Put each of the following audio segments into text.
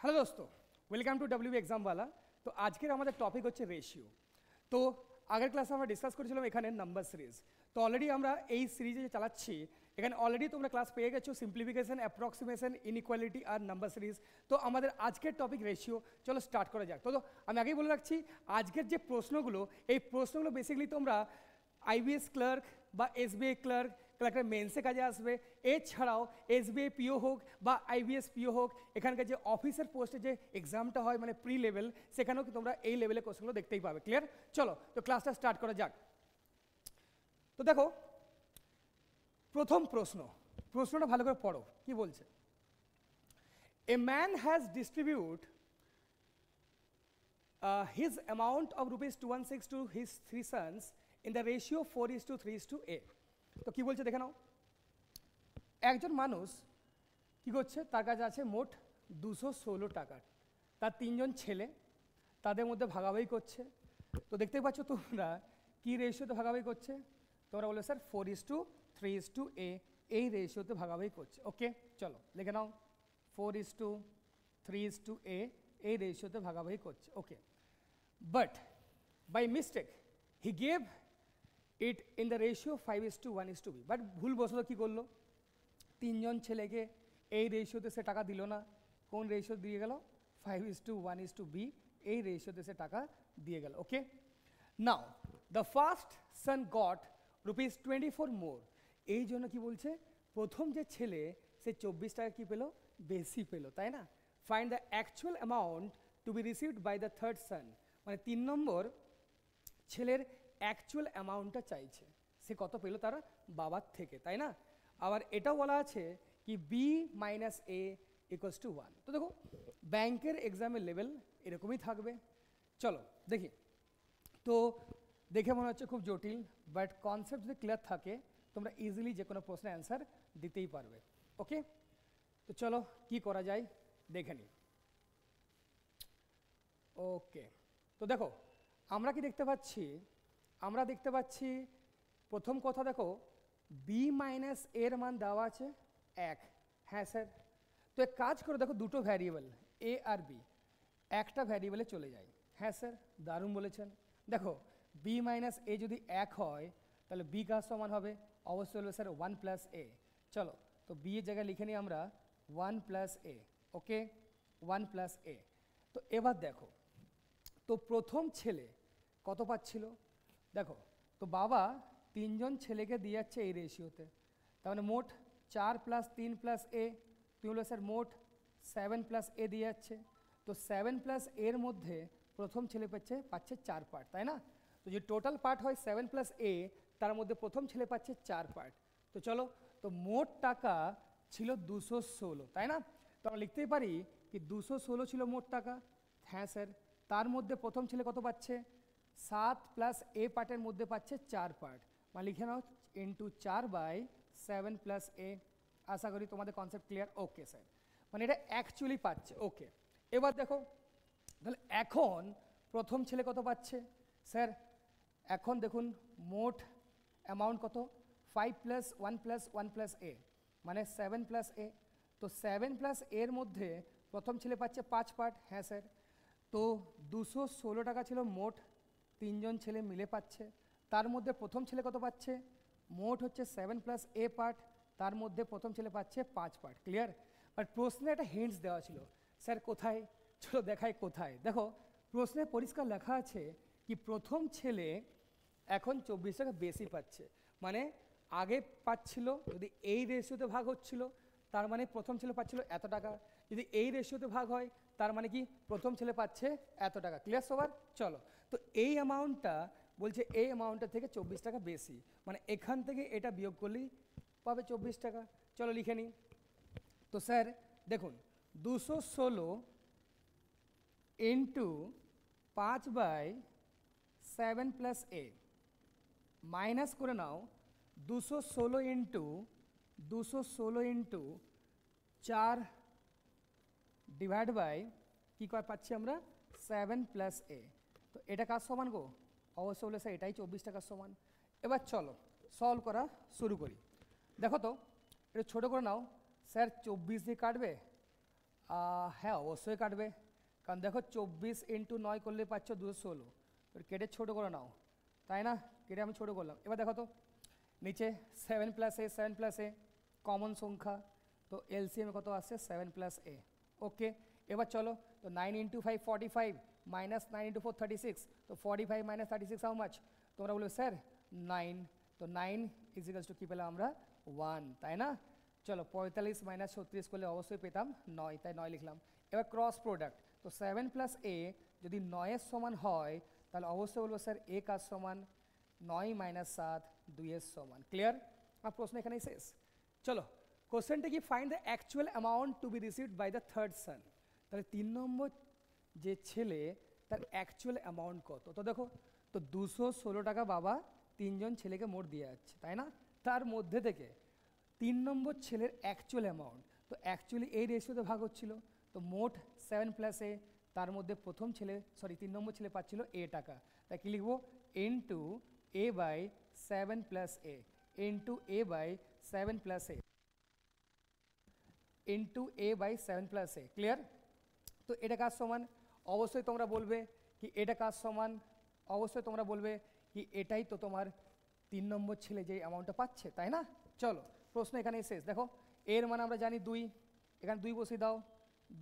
Hello দোস্ত, welcome to W এক্সামওয়ালা। তো আজকের আমাদের টপিক হচ্ছে রেশিও। তো আগের ক্লাসে আমরা ডিসকাস করেছিলাম এখানে নাম্বার সিরিজ। তো অলরেডি আমরা এই সিরিজে চালাচ্ছি, এখানে অলরেডি তোমরা ক্লাস পেয়ে গেছো সিম্পলিফিকেশন, অ্যাপ্রক্সিমেশন, ইনইকুয়ালিটি আর নাম্বার সিরিজ। তো আমাদের আজকের টপিক রেশিও। চলো স্টার্ট করা যাক। তো আমি আগেই বলে রাখছি, আজকের যে প্রশ্নগুলো, এই প্রশ্নগুলো বেসিক্যালি তোমরা আইবিএস ক্লার্ক বা এসবিআই ক্লার্কের মেন্সে কাজে আসবে। এছাড়াও এসবিআই পিও হোক বা আইবিএস পিও হোক, এখানকার যে অফিসের পোস্টে যে এক্সামটা হয় মানে প্রি লেভেল, সেখানেও তোমরা এই লেভেলের কোশ্চেনগুলো দেখতেই পাবে। ক্লিয়ার? চলো তো ক্লাসটা স্টার্ট করা যাক। তো দেখো প্রথম প্রশ্নটা ভালো করে পড়ো কি বলছে। A man has distribute his amount of rupees 216 to his three sons in the ratio 4:3:a. তো কি বলছে দেখে নাও। একজন মানুষ কি করছে, তার কাছে আছে মোট 216 টাকা, তার তিনজন ছেলে, তাদের মধ্যে ভাগাভাগি করছে। তো দেখতেই পাচ্ছ তোমরা কি রেশিওতে ভাগাভাগি করছে। তোমরা বলে স্যার 4:3:a এই রেশিওতে ভাগাভাগি করছে। ওকে, চলো লিখে নাও 4:3:a এই রেশিওতে ভাগাভাগি করছে। ওকে, but by mistake he gave it in the ratio 5:1:b, but ভুলবশত কী করলো, তিনজন ছেলেকে এই রেশিওতে সে টাকা দিল না। কোন রেশিও দিয়ে গেল? 5:1:b এই রেশিওতে সে টাকা দিয়ে গেল। Okay, now the first son got rupees 24 more. এই জন্য কি বলছে, প্রথম যে ছেলে সে 24 টাকা কী পেলো, বেশি পেলো, তাই না? Find the actual amount to be received by the third son, মানে 3 নম্বর ছেলের অ্যাকচুয়াল অ্যামাউন্টটা চাইছে, সে কত পেলো তার বাবার থেকে, তাই না? আবার এটাও বলা আছে কি b minus a equals to 1। তো দেখো ব্যাংকের এক্সামের লেভেল এরকমই থাকবে। চলো দেখি। তো দেখে মনে হচ্ছে খুব জটিল, বাট কনসেপ্ট যদি ক্লিয়ার থাকে তোমরা ইজিলি যে কোনো প্রশ্নের অ্যান্সার দিতেই পারবে। ওকে, তো চলো কি করা যায় দেখে নিই। ওকে, তো দেখো আমরা কি দেখতে পাচ্ছি, আমরা দেখতে পাচ্ছি প্রথম কথা দেখো বি মাইনাস এর মান দেওয়া আছে 1। হ্যাঁ স্যার, তো এক কাজ করে দেখো দুটো ভ্যারিয়েবল এ আর বি, একটা ভ্যারিয়েবলে চলে যায়। হ্যাঁ স্যার, দারুণ বলেছেন। দেখো বি মাইনাস এ যদি 1 হয় তাহলে বি কার সমান হবে, অবশ্যই হলো স্যার 1 প্লাস এ। চলো তো বি এর জায়গায় লিখে নিই আমরা 1 প্লাস এ। ওকে, 1 প্লাস এ। তো এবার দেখো, তো প্রথম ছেলে কত পাচ্ছিল, দেখো তো বাবা তিনজন ছেলেকে দিয়ে যাচ্ছে এই রেশিওতে, তার মানে মোট 4 প্লাস 3 প্লাস এ, তুমি বলো স্যার মোট 7 প্লাস এ দিয়ে যাচ্ছে। তো 7 প্লাস এর মধ্যে প্রথম ছেলে পাচ্ছে 4 পার্ট, তাই না? তো যে টোটাল পার্ট হয় 7 প্লাস এ, তার মধ্যে প্রথম ছেলে পাচ্ছে 4 পার্ট। তো চলো, তো মোট টাকা ছিল 216, তাই না? তো আমরা লিখতেই পারি কি 216 ছিল মোট টাকা। হ্যাঁ স্যার, তার মধ্যে প্রথম ছেলে কত পাচ্ছে, 7 প্লাস এ পার্টের মধ্যে পাচ্ছে 4 পার্ট, মানে লিখে নাও ইন্টু 4/7 প্লাস এ। আশা করি তোমাদের কনসেপ্ট ক্লিয়ার। ওকে স্যার, মানে এটা অ্যাকচুয়ালি পাচ্ছে। ওকে, এবার দেখো তাহলে এখন প্রথম ছেলে কত পাচ্ছে স্যার, এখন দেখুন মোট অ্যামাউন্ট কত, 5 প্লাস 1 প্লাস 1 প্লাস এ মানে 7 প্লাস এ। তো 7 প্লাস এর মধ্যে প্রথম ছেলে পাচ্ছে 5 পার্ট। হ্যাঁ স্যার, তো 216 টাকা ছিল মোট, তিনজন ছেলে মিলে পাচ্ছে। তার মধ্যে প্রথম ছেলে কত পাচ্ছে, মোট হচ্ছে 7 প্লাস এ পার্ট, তার মধ্যে প্রথম ছেলে পাচ্ছে 5 পার্ট। ক্লিয়ার? বাট প্রশ্নে একটা হিন্টস দেওয়া ছিল। স্যার কোথায়? চলো দেখাই কোথায়। দেখো প্রশ্নে পরিষ্কার লেখা আছে কি প্রথম ছেলে এখন 24 টাকা বেশি পাচ্ছে, মানে আগে পাচ্ছিল যদি এই রেশিওতে ভাগ হচ্ছিল তার মানে প্রথম ছেলে পাচ্ছিল এত টাকা, যদি এই রেশিওতে ভাগ হয় তার মানে কি প্রথম ছেলে পাচ্ছে এত টাকা। ক্লিয়ার সবার? চলো, তো এই অ্যামাউন্টটা বলছে এই অ্যামাউন্টটা থেকে 24 টাকা বেশি, মানে এখান থেকে এটা বিয়োগ করলেই পাবে 24 টাকা। চলো লিখে নিই। তো স্যার দেখুন 216 ইন্টু 5/7 প্লাস এ মাইনাস করে নাও 216 ইন্টু 4 ডিভাইড বাই কী করে পাচ্ছি আমরা 7 প্লাস এ। তো এটা কার সমান গো? অবশ্যই বলে স্যার এটাই 24 টাকার সমান। এবার চলো সলভ করা শুরু করি। দেখো তো এটা ছোটো করে নাও। স্যার 24 দিয়ে কাটবে হ্যাঁ অবশ্যই কাটবে, কারণ দেখো 24 × 9 করলে পাচ্ছ 216, এবার কেটে ছোটো করে নাও, তাই না? কেটে আমি ছোটো করলাম। এবার দেখো তো নিচে 7 + a 7 + a কমন সংখ্যা, তো এলসিএম কত আসছে 7 + a। ওকে, এবার চলো, তো 9 × 5 45 -9 × 4 36, তো 45 - 36 হাউ মাচ? তোমরা বলবে স্যার 9, তো 9 = কী পেলাম আমরা 1, তাই না? চলো 45 - 36 করলে অবশ্যই পেতাম 9, তাই 9 লিখলাম। এবার ক্রস প্রোডাক্ট, তো 7 + a যদি 9-এর সমান হয় তাহলে অবশ্যই বলবো স্যার a কার সমান 9 - 7 2-এর সমান। ক্লিয়ার? আমার প্রশ্ন এখানেই শেষ। চলো কোশ্চেনটা কি, find the actual amount to be received by the third son. তাহলে 3 নম্বর যে ছেলে তার অ্যাকচুয়াল অ্যামাউন্ট কত? তো দেখো, তো 216 টাকা বাবা 3জন ছেলেকে মোট দিয়ে যাচ্ছে, তাই না? তার মধ্যে থেকে 3 নম্বর ছেলের অ্যাকচুয়াল অ্যামাউন্ট, তো অ্যাকচুয়ালি এই রেশিওতে ভাগ হচ্ছিল, তো মোট 7 + a, তার মধ্যে প্রথম ছেলে 3 নম্বর ছেলে পাচ্ছিল a টাকা, তাই কি লিখবো into a/7 + a into a/7 + a into a/7 + a। Clear? তো এটা কার সমান? অবশ্যই তোমরা বলবে কি এটা কার সমান, অবশ্যই তোমরা বলবে কি এটাই তো তোমার 3 নম্বর ছেলে যে অ্যামাউন্টটা পাচ্ছে, তাই না? চলো প্রশ্ন এখানেই শেষ। দেখো এর মানে আমরা জানি 2, এখানে 2 বসিয়ে দাও,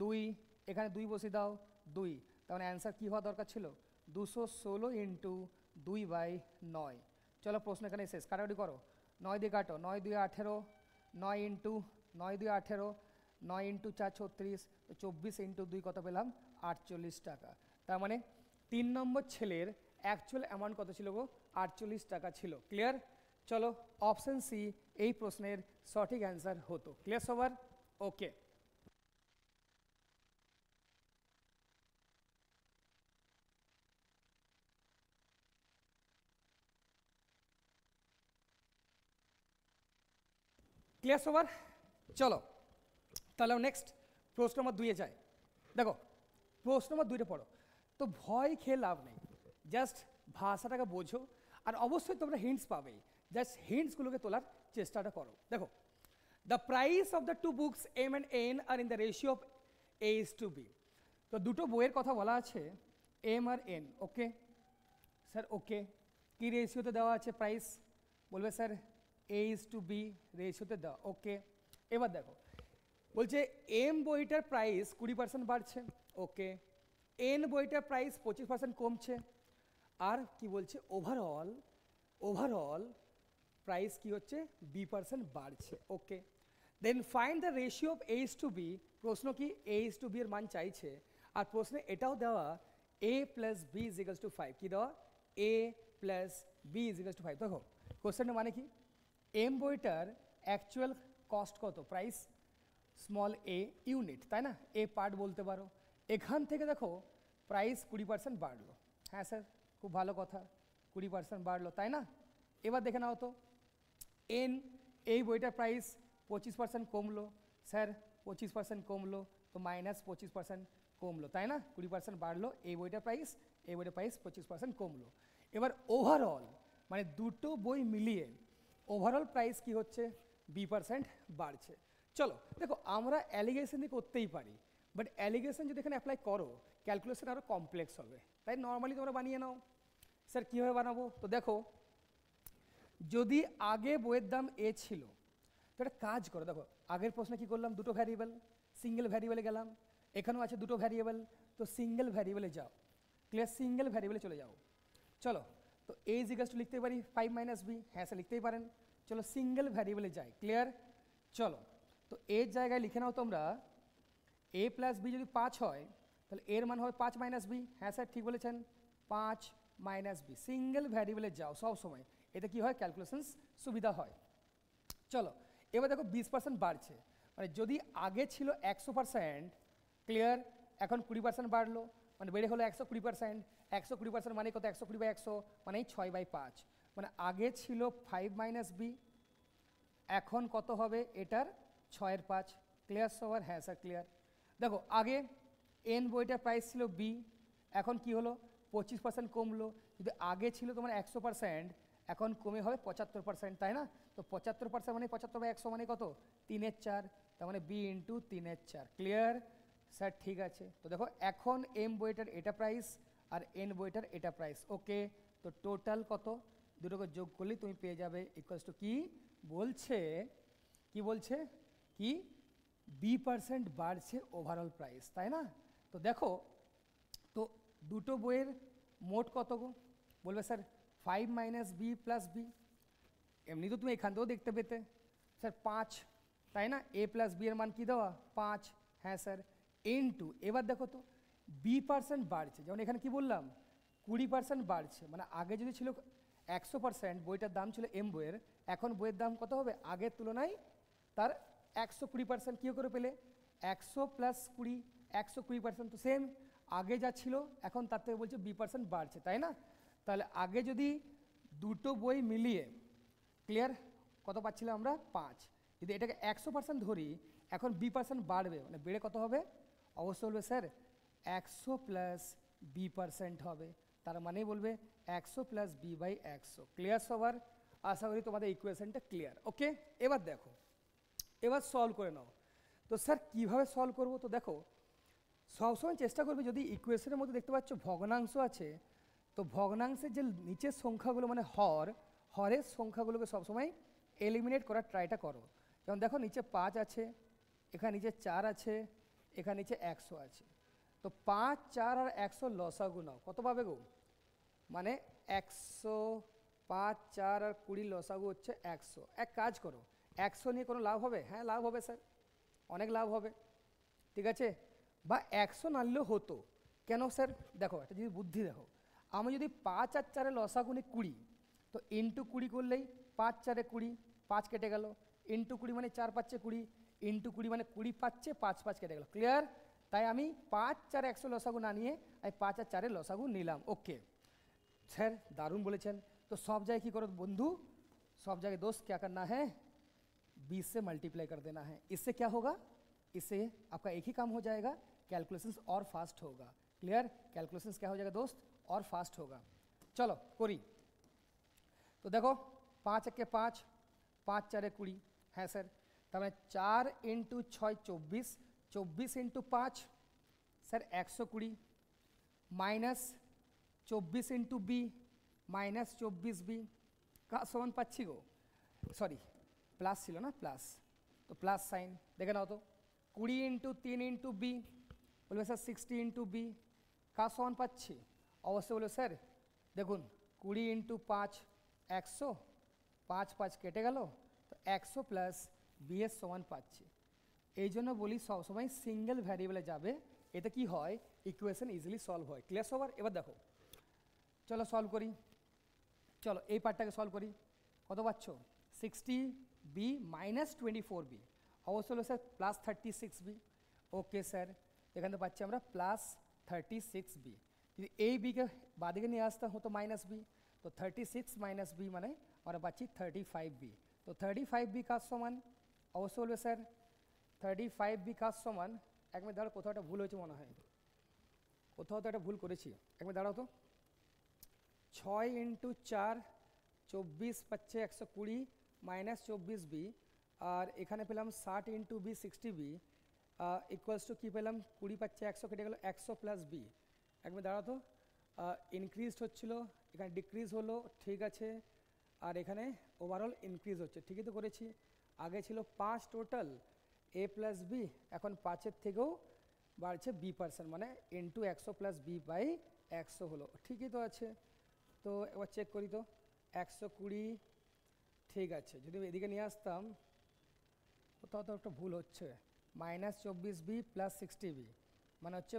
2 এখানে 2 বসিয়ে দাও, 2, তার মানে অ্যান্সার কী হওয়া দরকার ছিল 216 ইন্টু 2/9। চলো প্রশ্ন এখানে শেষ, কাটাকাটি করো, 9 দিয়ে কাটো, 9 2 18, 9 ইন্টু 9 2 18, 9 ইন্টু 4 36, তো 24 ইন্টু 2 কত পেলাম 48 টাকা। তার মানে 3 নম্বর ছেলের অ্যাকচুয়াল অ্যামাউন্ট কত ছিল গো 48 টাকা ছিল। ক্লিয়ার? চলো অপশন সি এই প্রশ্নের সঠিক অ্যান্সার হতো। ক্লিয়ার সবার? ওকে, ক্লিয়ার সবার? চলো তাহলে নেক্সট প্রশ্ন নম্বর 2-এ যাই। দেখো প্রশ্ন নম্বর 2টা পড়ো, তো ভয় খেয়ে লাভ নেই, জাস্ট ভাষাটাকে বোঝো, আর অবশ্যই তোমরা হিন্টস পাবেই, জাস্ট হিন্টসগুলোকে তোলার চেষ্টাটা করো। দেখো, the price of the 2 books M and N আর in the ratio of A:B। তো দুটো বইয়ের কথা বলা আছে M আর N। ওকে স্যার, ওকে কী রেশিওতে দেওয়া আছে প্রাইস? বলবে স্যার A:B রেশিওতে দেওয়া। ওকে, এবার দেখো বলছে M বইটার প্রাইস 20% বাড়ছে, ওকে, N বইটার প্রাইস 25% কমছে, আর কি বলছে ওভারঅল প্রাইস কি হচ্ছে B% বাড়ছে। Okay, then find the ratio of A:B। প্রশ্ন কি A:B এর মান চাইছে, আর প্রশ্নে এটাও দেওয়া A + B = 5, কি দেওয়া A + B = 5। দেখো কোশ্চেনটা মানে কি, M বইটার অ্যাকচুয়াল কস্ট কত, প্রাইস স্মল a ইউনিট, তাই না? এ পার্ট বলতে পারো। এখান থেকে দেখো প্রাইস 20% বাড়লো, হ্যাঁ স্যার খুব ভালো কথা, 20% বাড়লো, তাই না? এবার দেখে নাও তো এন, এই বইটার প্রাইস 25% কমলো, স্যার 25% কমলো, তো -25% কমলো, তাই না? 20% বাড়লো এই বইটার প্রাইস, এই বইটার প্রাইস 25% কমলো। এবার ওভারঅল মানে দুটো বই মিলিয়ে ওভারঅল প্রাইস কি হচ্ছে B% বাড়ছে। চলো দেখো আমরা অ্যালিগেশন দিয়ে করতেই পারি, বাট অ্যালিগেশন যদি এখানে অ্যাপ্লাই করো ক্যালকুলেশন আরও কমপ্লেক্স হবে, তাই নর্মালি তোমরা বানিয়ে নাও। স্যার কীভাবে বানাবো? তো দেখো যদি আগে বইয়ের দাম এ ছিল, তো একটা কাজ করো, দেখো আগের প্রশ্নে কি করলাম, দুটো ভ্যারিয়েবল, সিঙ্গেল ভ্যারিয়েবলে গেলাম, এখানেও আছে দুটো ভ্যারিয়েবল, তো সিঙ্গেল ভ্যারিয়েবলে যাও। ক্লিয়ার? সিঙ্গেল ভ্যারিয়েবলে চলে যাও। চলো তো A = লিখতে পারি 5 - b, হ্যাঁ স্যার লিখতেই পারেন। চলো সিঙ্গেল ভ্যারিয়েবলে যাই। ক্লিয়ার? চলো তো এর জায়গায় লিখে নাও তোমরা A + b যদি 5 হয় তাহলে এর মান হবে 5 - b, হ্যাঁ স্যার ঠিক বলেছেন 5 - b। সিঙ্গেল ভ্যারিয়েবলে যাও সব সময়, এতে কি হয় ক্যালকুলেশনস সুবিধা হয়। চলো এবার দেখো 20% বাড়ছে, মানে যদি আগে ছিল 100%, ক্লিয়ার, এখন 20% বাড়লো, মানে বেড়ে হলো 120%। 120% মানে কত, 120/100 মানে 6/5, মানে আগে ছিল 5 - b, এখন কত হবে এটার 6/5। ক্লিয়ার সবার? হ্যাঁ স্যার ক্লিয়ার। দেখো আগে N বইটার প্রাইস ছিল B, এখন কি হলো 25% কমলো, যদি আগে ছিল তোমার 100%, এখন কমে হবে 75%, তাই না? তো 75% মানে 75/100 মানে কত 3/4, তার মানে B × 3/4। ক্লিয়ার? স্যার ঠিক আছে। তো দেখো এখন এম বইটার এটা প্রাইস আর এন বইটার এটা প্রাইস, ওকে। তো টোটাল কত, দুটোকে যোগ করলেই তুমি পেয়ে যাবে ইকুয়ালস টু কি বলছে, কি বলছে কি B% বাড়ছে ওভারঅল প্রাইস, তাই না? তো দেখো, তো দুটো বইয়ের মোট কত গো, বলবে স্যার 5 - B + B। এমনি তো তুমি এখান থেকেও দেখতে পেতে স্যার 5, তাই না? A + B এর মান কি দেওয়া 5, হ্যাঁ স্যার। ইনটু এবার দেখো তো B% বাড়ছে, যেমন এখানে কি বললাম 20% বাড়ছে, মানে আগে যদি ছিল 100% বইটার দাম ছিল এম বইয়ের, এখন বইয়ের দাম কত হবে আগের তুলনায় তার 120%। কী করে পেলে 100 + 20, 120%, তো সেম আগে যা ছিল এখন তার থেকে বলছে B% বাড়ছে, তাই না? তাহলে আগে যদি দুটো বই মিলিয়ে ক্লিয়ার কত পাচ্ছিলাম আমরা 5, যদি এটাকে 100% ধরি এখন B% বাড়বে, মানে বেড়ে কত হবে, অবশ্যই বলবে স্যার 100 + B% হবে, তার মানেই বলবে 100 + B/100। ক্লিয়ার সবার? আশা করি তোমাদের ইকুয়েশনটা ক্লিয়ার, ওকে। এবার দেখো, এবার সলভ করে নাও। তো স্যার কীভাবে সলভ করবো, তো দেখো সবসময় চেষ্টা করবে, যদি ইকুয়েশনের মধ্যে দেখতে পাচ্ছ ভগ্নাংশ আছে, তো ভগ্নাংশের যে নিচের সংখ্যাগুলো মানে হরের সংখ্যাগুলোকে সবসময় এলিমিনেট করার ট্রাইটা করো। যেমন দেখো নিচে 5 আছে, এখানে নিচে 4 আছে, এখানে নিচে 100 আছে, তো 5, 4 আর 100 লসাগু নাও, কত পাবে গো, মানে 100, 5, 4 আর 20 লসাগু হচ্ছে 100। এক কাজ করো, 100 নিয়ে কোনো লাভ হবে, হ্যাঁ লাভ হবে স্যার, অনেক লাভ হবে, ঠিক আছে। বা 100 না নিলেও হতো, কেন স্যার, দেখো একটা যদি বুদ্ধি দেখো, আমি যদি 5 আর 4 লসাগু নিই 20, তো ইন্টু 20 করলেই 5, 4 20, 5 কেটে গেল, ইন্টু 20 মানে 4, 5 20, ইন্টু 20 মানে 20 পাচ্ছে, 5, 5 কেটে গেল, ক্লিয়ার? তাই আমি 5, 4 100 লসাগু না নিয়ে আমি 5 আর 4 লসাগু নিলাম, ওকে। স্যার दारुण বলেছেন। तो सब जगह की करो बंधु, सब जगह दोस्त क्या करना है 20 से मल्टीप्लाई कर देना है। इससे क्या होगा, इससे आपका एक ही काम हो जाएगा, कैलकुलेशंस और फास्ट होगा। क्लियर? कैलकुलेशंस क्या हो जाएगा दोस्त, और फास्ट होगा। चलो करी, तो देखो 5 × 5, 5 × 4 20, है सर, तब 4 × 6 24, 24 × 5 sir 120, minus 24 × B minus 24B का समान पाচ্ছি গো, সরি প্লাস ছিল না, প্লাস, তো প্লাস সাইন দেখে নাও তো, 20 × 3 × B বলবে স্যার 60 × B কার সমান পাচ্ছি, অবশ্যই বলবে স্যার দেখুন 20 × 5 100, 5 5 কেটে গেল, তো 100 + B এর সমান পাচ্ছি। এই জন্য বলি সবসময় সিঙ্গেল ভ্যারিয়েবলে যাবে, এতে কি হয় ইকুয়েশন ইজিলি সলভ হয়। ক্লিয়ার সবার? এবার দেখো চলো সলভ করি, চলো এই পার্টটাকে সলভ করি, কত পাচ্ছ 60B - 24B, অবশ্যই হলো sir plus 36B, okay sir, এখানে পাচ্ছি আমরা প্লাস 36B, যদি এই বিকে বাদিকে নিয়ে আসতে হতো -B, তো 36 - B মানে আমরা পাচ্ছি 35B, তো 35B কার সমান, অবশ্যই বলবে স্যার 35B কার সমান, এক মিনিট দাঁড়াও কোথাও একটা ভুল হয়েছে মনে হয়, কোথাও তো একটা ভুল করেছি, এক মিনিট দাঁড়াও তো, 6 × 4 24 পাচ্ছে 120 মাইনাস 24B, আর এখানে পেলাম 60 × B 60B ইকুয়ালস টু কী পেলাম 20 পাচ্ছে 100 কেটে গেল 100 + B, একবার দাঁড়াতো ইনক্রিজড হচ্ছিলো, এখানে ডিক্রিজ হলো, ঠিক আছে, আর এখানে ওভারঅল ইনক্রিজ হচ্ছে, ঠিকই তো করেছি, আগে ছিল 5 টোটাল A + B, এখন 5-এর থেকেও বাড়ছে B%, মানে ইন্টু 100 + B/100 হলো, ঠিকই তো আছে। তো এবার চেক করি তো 120, ঠিক আছে, যদি এদিকে নিয়ে আসতাম কোথাও তো একটা ভুল হচ্ছে, -24B + 60B মানে হচ্ছে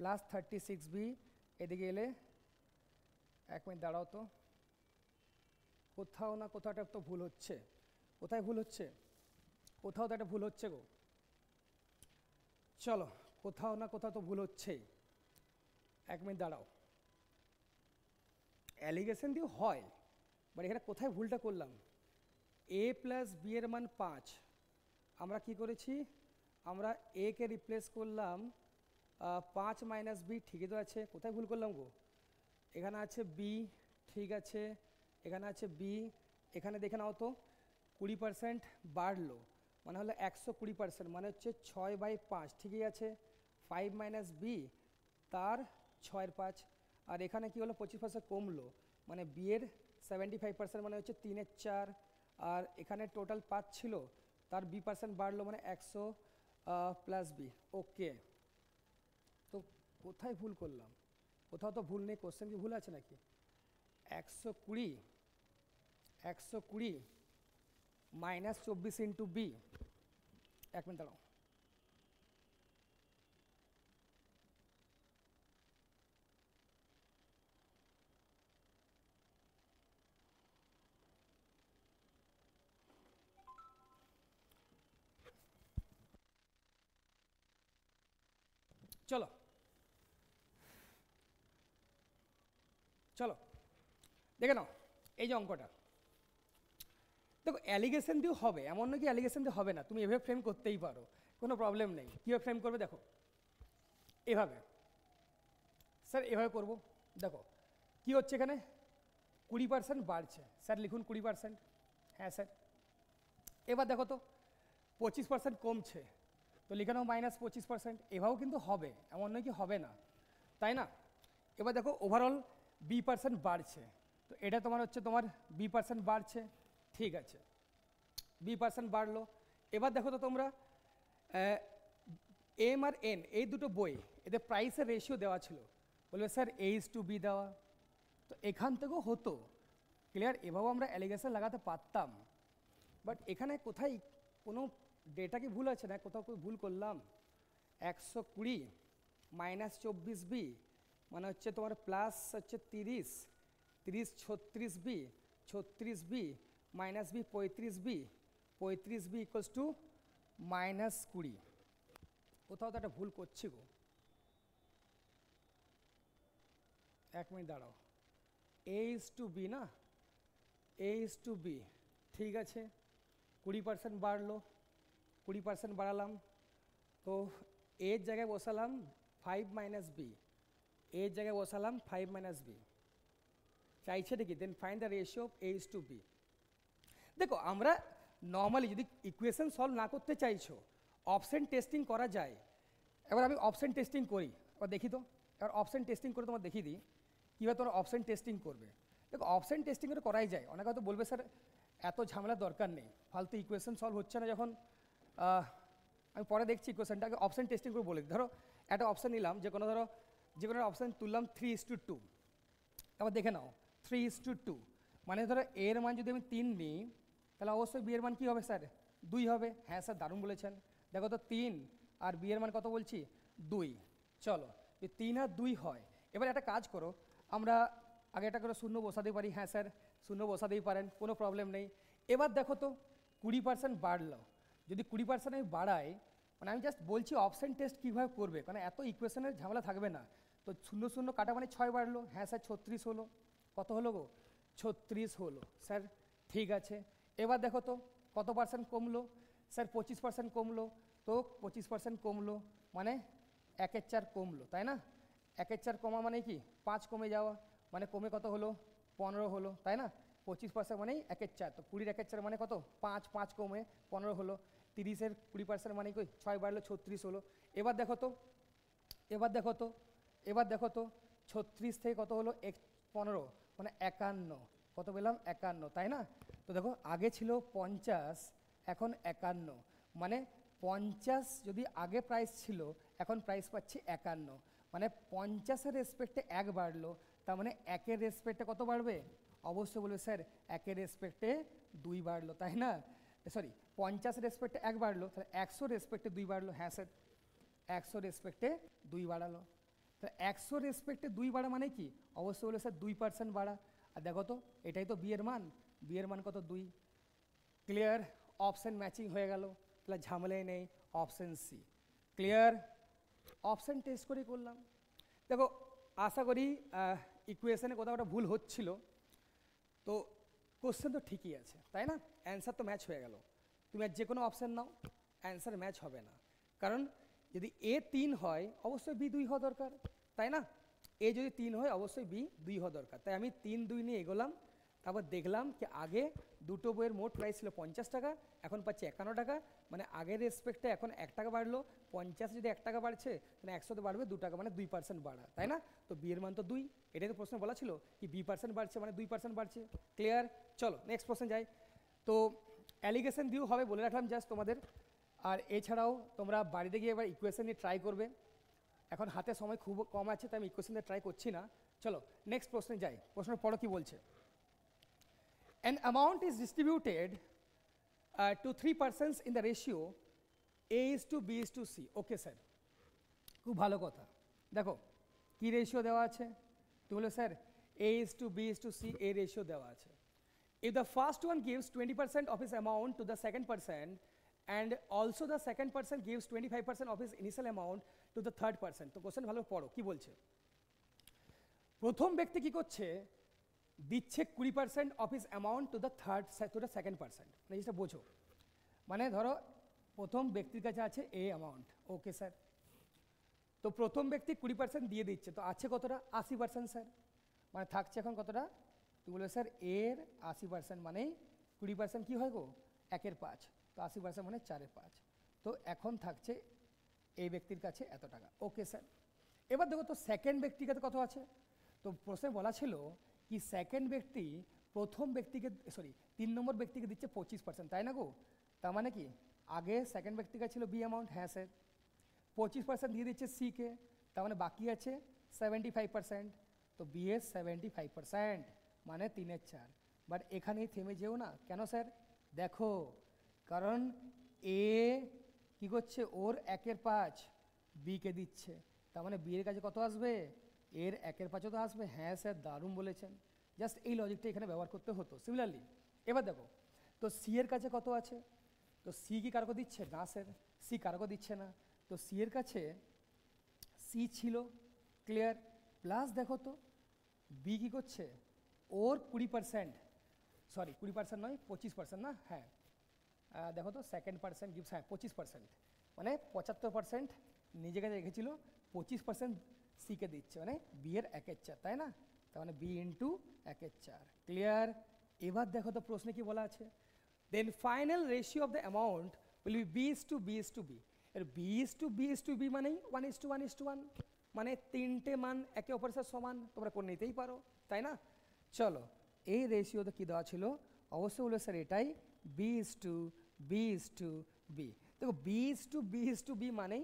প্লাস 36B, এদিকে এলে এক মিনিট দাঁড়াও তো, কোথাও না কোথাও একটা তো ভুল হচ্ছে, কোথায় ভুল হচ্ছে, কোথাও তো একটা ভুল হচ্ছে গো, চলো কোথাও না কোথাও তো ভুল হচ্ছেই, এক মিনিট দাঁড়াও, অ্যালিগেশন দিয়ে হয়, বাট এখানে কোথায় ভুলটা করলাম, A + B এর মান 5, আমরা কি করেছি, আমরা A কে রিপ্লেস করলাম 5 - B, ঠিকই তো আছে, কোথায় ভুল করলাম গো, এখানে আছে B, ঠিক আছে, এখানে আছে B, এখানে দেখে নাও তো 20% বাড়লো, মানে হলো 120%, মানে হচ্ছে 6/5, ঠিকই আছে, 5 মাইনাস বি তার 6/5, আর এখানে কি হলো 25% কমলো, মানে বি এর 75% মানে হচ্ছে 3/4, আর এখানে টোটাল 5 ছিল, তার বি পার্সেন্ট বাড়লো মানে 100 প্লাস বি। ওকে, তো কোথায় ভুল করলাম? কোথাও তো ভুল নেই, কোশ্চেন কি ভুল আছে নাকি? 120 মাইনাস 24 ইন্টু বি, 1 মিনিট দাঁড়াও, চলো চলো দেখে নাও এই যে অঙ্কটা। দেখো অ্যালিগেশন দিয়েও হবে, এমন নয় কি অ্যালিগেশন দিয়ে হবে না, তুমি এভাবে ফ্রেম করতেই পারো, কোনো প্রবলেম নেই। কীভাবে ফ্রেম করবে দেখো, এভাবে স্যার এভাবে করব। দেখো কি হচ্ছে এখানে, 20% বাড়ছে, স্যার লিখুন 20%, হ্যাঁ স্যার। এবার দেখো তো 25% কমছে, তো লিখে নাও -25%, এভাবেও কিন্তু হবে, এমন নয় কি হবে না, তাই না? এবার দেখো ওভারঅল B% বাড়ছে, তো এটা তোমার হচ্ছে তোমার B% বাড়ছে, ঠিক আছে, B% বাড়লো। এবার দেখো তো তোমরা এম আর এন এই দুটো বই, এদের প্রাইসের রেশিও দেওয়া ছিল, বলবে স্যার A/B দেওয়া, তো এখান থেকেও হতো, ক্লিয়ার, এভাবেও আমরা অ্যালিগেশন লাগাতে পারতাম, বাট এখানে কোথায় কোনো ডেটা কি ভুল আছে না, কোথাও ভুল করলাম? 120 মাইনাস 24 বি মানে হচ্ছে তোমার প্লাস হচ্ছে 30 36 B, 36 B minus B 35 B, 35 B equals to -20। কোথাও তো একটা ভুল করছি গো, 1 মিনিট দাঁড়াও, A/B না, A/B, ঠিক আছে, 20% বাড়লো, 20% বাড়ালাম, তো এর জায়গায় বসালাম 5 মাইনাস বি, এর জায়গায় বসালাম 5 মাইনাস বি, চাইছে নাকি then find the ratio of A/B। দেখো আমরা নর্মালি যদি ইকুয়েশন সলভ না করতে চাইছো, অপশন টেস্টিং করা যায়। এবার আমি অপশন টেস্টিং করি, এবার দেখি তো, এবার অপশন টেস্টিং করে তোমার দেখিয়ে দিই কীভাবে তোমরা অপশন টেস্টিং করবে। দেখো অপশন টেস্টিং করে করাই যায়, অনেকে হয়তো বলবে স্যার এত ঝামেলার দরকার নেই, ফালতু ইকুয়েশন সলভ হচ্ছে না যখন, আমি পরে দেখছি ইকুয়েশনটা, আগে অপশন টেস্টিং করে বলে দিই। ধরো একটা অপশন নিলাম, যে কোনো ধরো যে কোনো অপশন তুললাম 3:2, তারপর দেখে নাও 3:2 মানে ধরো এর মান যদি আমি 3 নিই, তাহলে অবশ্যই বি এর মান কী হবে স্যার? 2 হবে, হ্যাঁ স্যার দারুণ বলেছেন। দেখো তো 3 আর বি এর মান কত বলছি? 2। চলো যদি 3 আর 2 হয়, এবার একটা কাজ করো, আমরা আগে একটা করে শূন্য বসাতেই পারি, হ্যাঁ স্যার শূন্য বসাতেই পারেন, কোনো প্রবলেম নেই। এবার দেখো তো 20% বাড়লো, যদি 20% আমি বাড়াই, মানে আমি জাস্ট বলছি অপশন টেস্ট কীভাবে করবে, কারণ এত ইকুয়েশনের ঝামেলা থাকবে না। তো 0 কাটা মানে 6 বাড়লো, হ্যাঁ স্যার 36 হলো, কত হলো গো? 36 হলো স্যার, ঠিক আছে। এবার দেখো তো কত পার্সেন্ট কমলো? স্যার 25% কমলো, তো 25% কমলো মানে 1/4 কমলো, তাই না? 1/4 কমা মানে কি 5 কমে যাওয়া, মানে কমে কত হলো? 15 হলো, তাই না? 25% মানেই 1/4, তো 20 1/4 মানে কত? 5, 5 কমে 15 হলো, 30-এর 20% মানে কি 6 বাড়লো 36 হলো। এবার দেখো তো, এবার দেখো তো, এবার দেখো তো 36 থেকে কত হলো? 15 মানে 51, কত পেলাম? 51, তাই না? তো দেখো আগে ছিল 50, এখন 51, মানে 50 যদি আগে প্রাইস ছিল, এখন প্রাইস পাচ্ছি 51, মানে 50-এর রেসপেক্টে 1 বাড়লো, তার মানে 1-এর রেসপেক্টে কত বাড়বে? অবশ্যই বলবে স্যার 1-এর রেসপেক্টে 2 বাড়লো, তাই না? সরি 50-এর রেসপেক্টে 1 বাড়লো, তাহলে 100 রেসপেক্টে 2 বাড়লো, হ্যাঁ স্যার 100 রেসপেক্টে 2 বাড়ালো। তাহলে 100 রেসপেক্টে 2 বাড়া মানে কি? অবশ্যই বলে স্যার 2% বাড়া। আর দেখো তো এটাই তো বি এর মান, বি এর মান কত? 2। ক্লিয়ার, অপশন ম্যাচিং হয়ে গেল, তাহলে ঝামেলাই নেই, option C. Clear, option test করে করলাম। দেখো আশা করি ইকুয়েশনে কোথাও একটা ভুল হচ্ছিল, তো কোশ্চেন তো ঠিকই আছে, তাই না? অ্যান্সার তো ম্যাচ হয়ে গেল, তুমি আর যে কোনো অপশান নাও অ্যান্সার ম্যাচ হবে না, কারণ যদি এ 3 হয় অবশ্যই বি 2 হওয়া দরকার, তাই না? এ যদি 3 হয় অবশ্যই বি 2 হওয়া দরকার, তাই আমি 3, 2 নিয়ে এগোলাম, তারপর দেখলাম কি আগে দুটো বইয়ের মোট প্রাইস ছিল 50 টাকা, এখন পাচ্ছি 51 টাকা, মানে আগের রেসপেক্টে এখন 1 টাকা বাড়লো। 50 যদি 1 টাকা বাড়ছে তাহলে 100 বাড়বে 2 টাকা, মানে 2% বাড়া, তাই না? তো বি এর মান তো 2, এটাই তো প্রশ্ন বলা ছিল কি b% বাড়ছে মানে 2% বাড়ছে। ক্লিয়ার? চলো নেক্সট প্রশ্ন যাই। তো অ্যালিগেশন দিয়েও হবে বলে রাখলাম জাস্ট তোমাদের। আর এছাড়াও তোমরা বাড়িতে গিয়ে এবার ইকুয়েশন নিয়ে ট্রাই করবে। এখন হাতে সময় খুব কম আছে তাই আমি ইকুয়েশন দিয়ে ট্রাই করছি না। চলো নেক্সট প্রশ্নে যাই। প্রশ্নের পড়ো কি বলছে। An amount is distributed to 3 persons in the ratio A is to B is to C. Okay sir, খুব ভালো কথা। দেখো কি রেশিও দেওয়া আছে, তুমি বলো sir A is to B is to C, এই রেশিও দেওয়া আছে। If the first one gives 20% of his amount to the second person and also the second person gives 25% of his initial amount to the third person, তো question ভালো পড়ো কি বলছে। প্রথম ব্যক্তি কি করছে, দিচ্ছে 20% of his amount to the second person. জিনিসটা বোঝো, মানে ধরো প্রথম ব্যক্তির কাছে আছে এ অ্যামাউন্ট, ওকে স্যার, তো প্রথম ব্যক্তি 20% দিয়ে দিচ্ছে, তো আছে কতটা 80% স্যার, মানে থাকছে এখন কতটা, তুই বলবে স্যার এর 80% মানেই 20% কী হয় গো 1/5, তো 80% মানে 4/5, তো এখন থাকছে এই ব্যক্তির কাছে এত টাকা, ওকে স্যার। এবার দেখো তো সেকেন্ড ব্যক্তির কাছে কত আছে, তো প্রশ্নে বলা ছিল কি সেকেন্ড ব্যক্তি প্রথম ব্যক্তিকে 3 নম্বর ব্যক্তিকে দিচ্ছে 25%, তাই না গো? তার মানে কি আগে সেকেন্ড ব্যক্তির কাছে ছিল বি অ্যামাউন্ট, হ্যাঁ স্যার, 25% দিয়ে দিচ্ছে সিকে, তার মানে বাকি আছে 75%, তো বি এর 75% মানে 3/4। বাট এখানেই থেমে যেও না, কেন স্যার? দেখো কারণ এ কি করছে ওর 1/5 বিকে দিচ্ছে, তার মানে বি এর কাছে কত আসবে, এর 1/5 তো আসবে, হ্যাঁ স্যার দারুণ বলেছেন, জাস্ট এই লজিকটা এখানে ব্যবহার করতে হতো। সিমিলারলি এবার দেখো তো সি এর কাছে কত আছে, তো সি কি কারকে দিচ্ছে, না স্যার সি কারকে দিচ্ছে না, তো সি এর কাছে সি ছিল, ক্লিয়ার, প্লাস দেখো তো বি কী করছে ওর 20%, 20% নয় 25% না, হ্যাঁ দেখো তো সেকেন্ড পার্সন গিভস, হ্যাঁ 25%, মানে 75% নিজের কাছে রেখেছিল, 25% সিকে দিচ্ছে, মানে বি এর 1/4, তাই না? তার মানে বি ইন্টু 1/4, ক্লিয়ার। এবার দেখো তো প্রশ্নে কি বলা আছে, then final ratio of the amount will be B is to B is to B, এর B is to B is to B মানেই 1:1:1, মানে তিনটে মান একে অপরের সাথে সমান, তোমরা করে নিতেই পারো, তাই না? চলো এই রেশিওতে কী দেওয়া ছিল, অবশ্যই বলবে স্যার এটাই B is to B is to B. দেখো B is to B is to B মানেই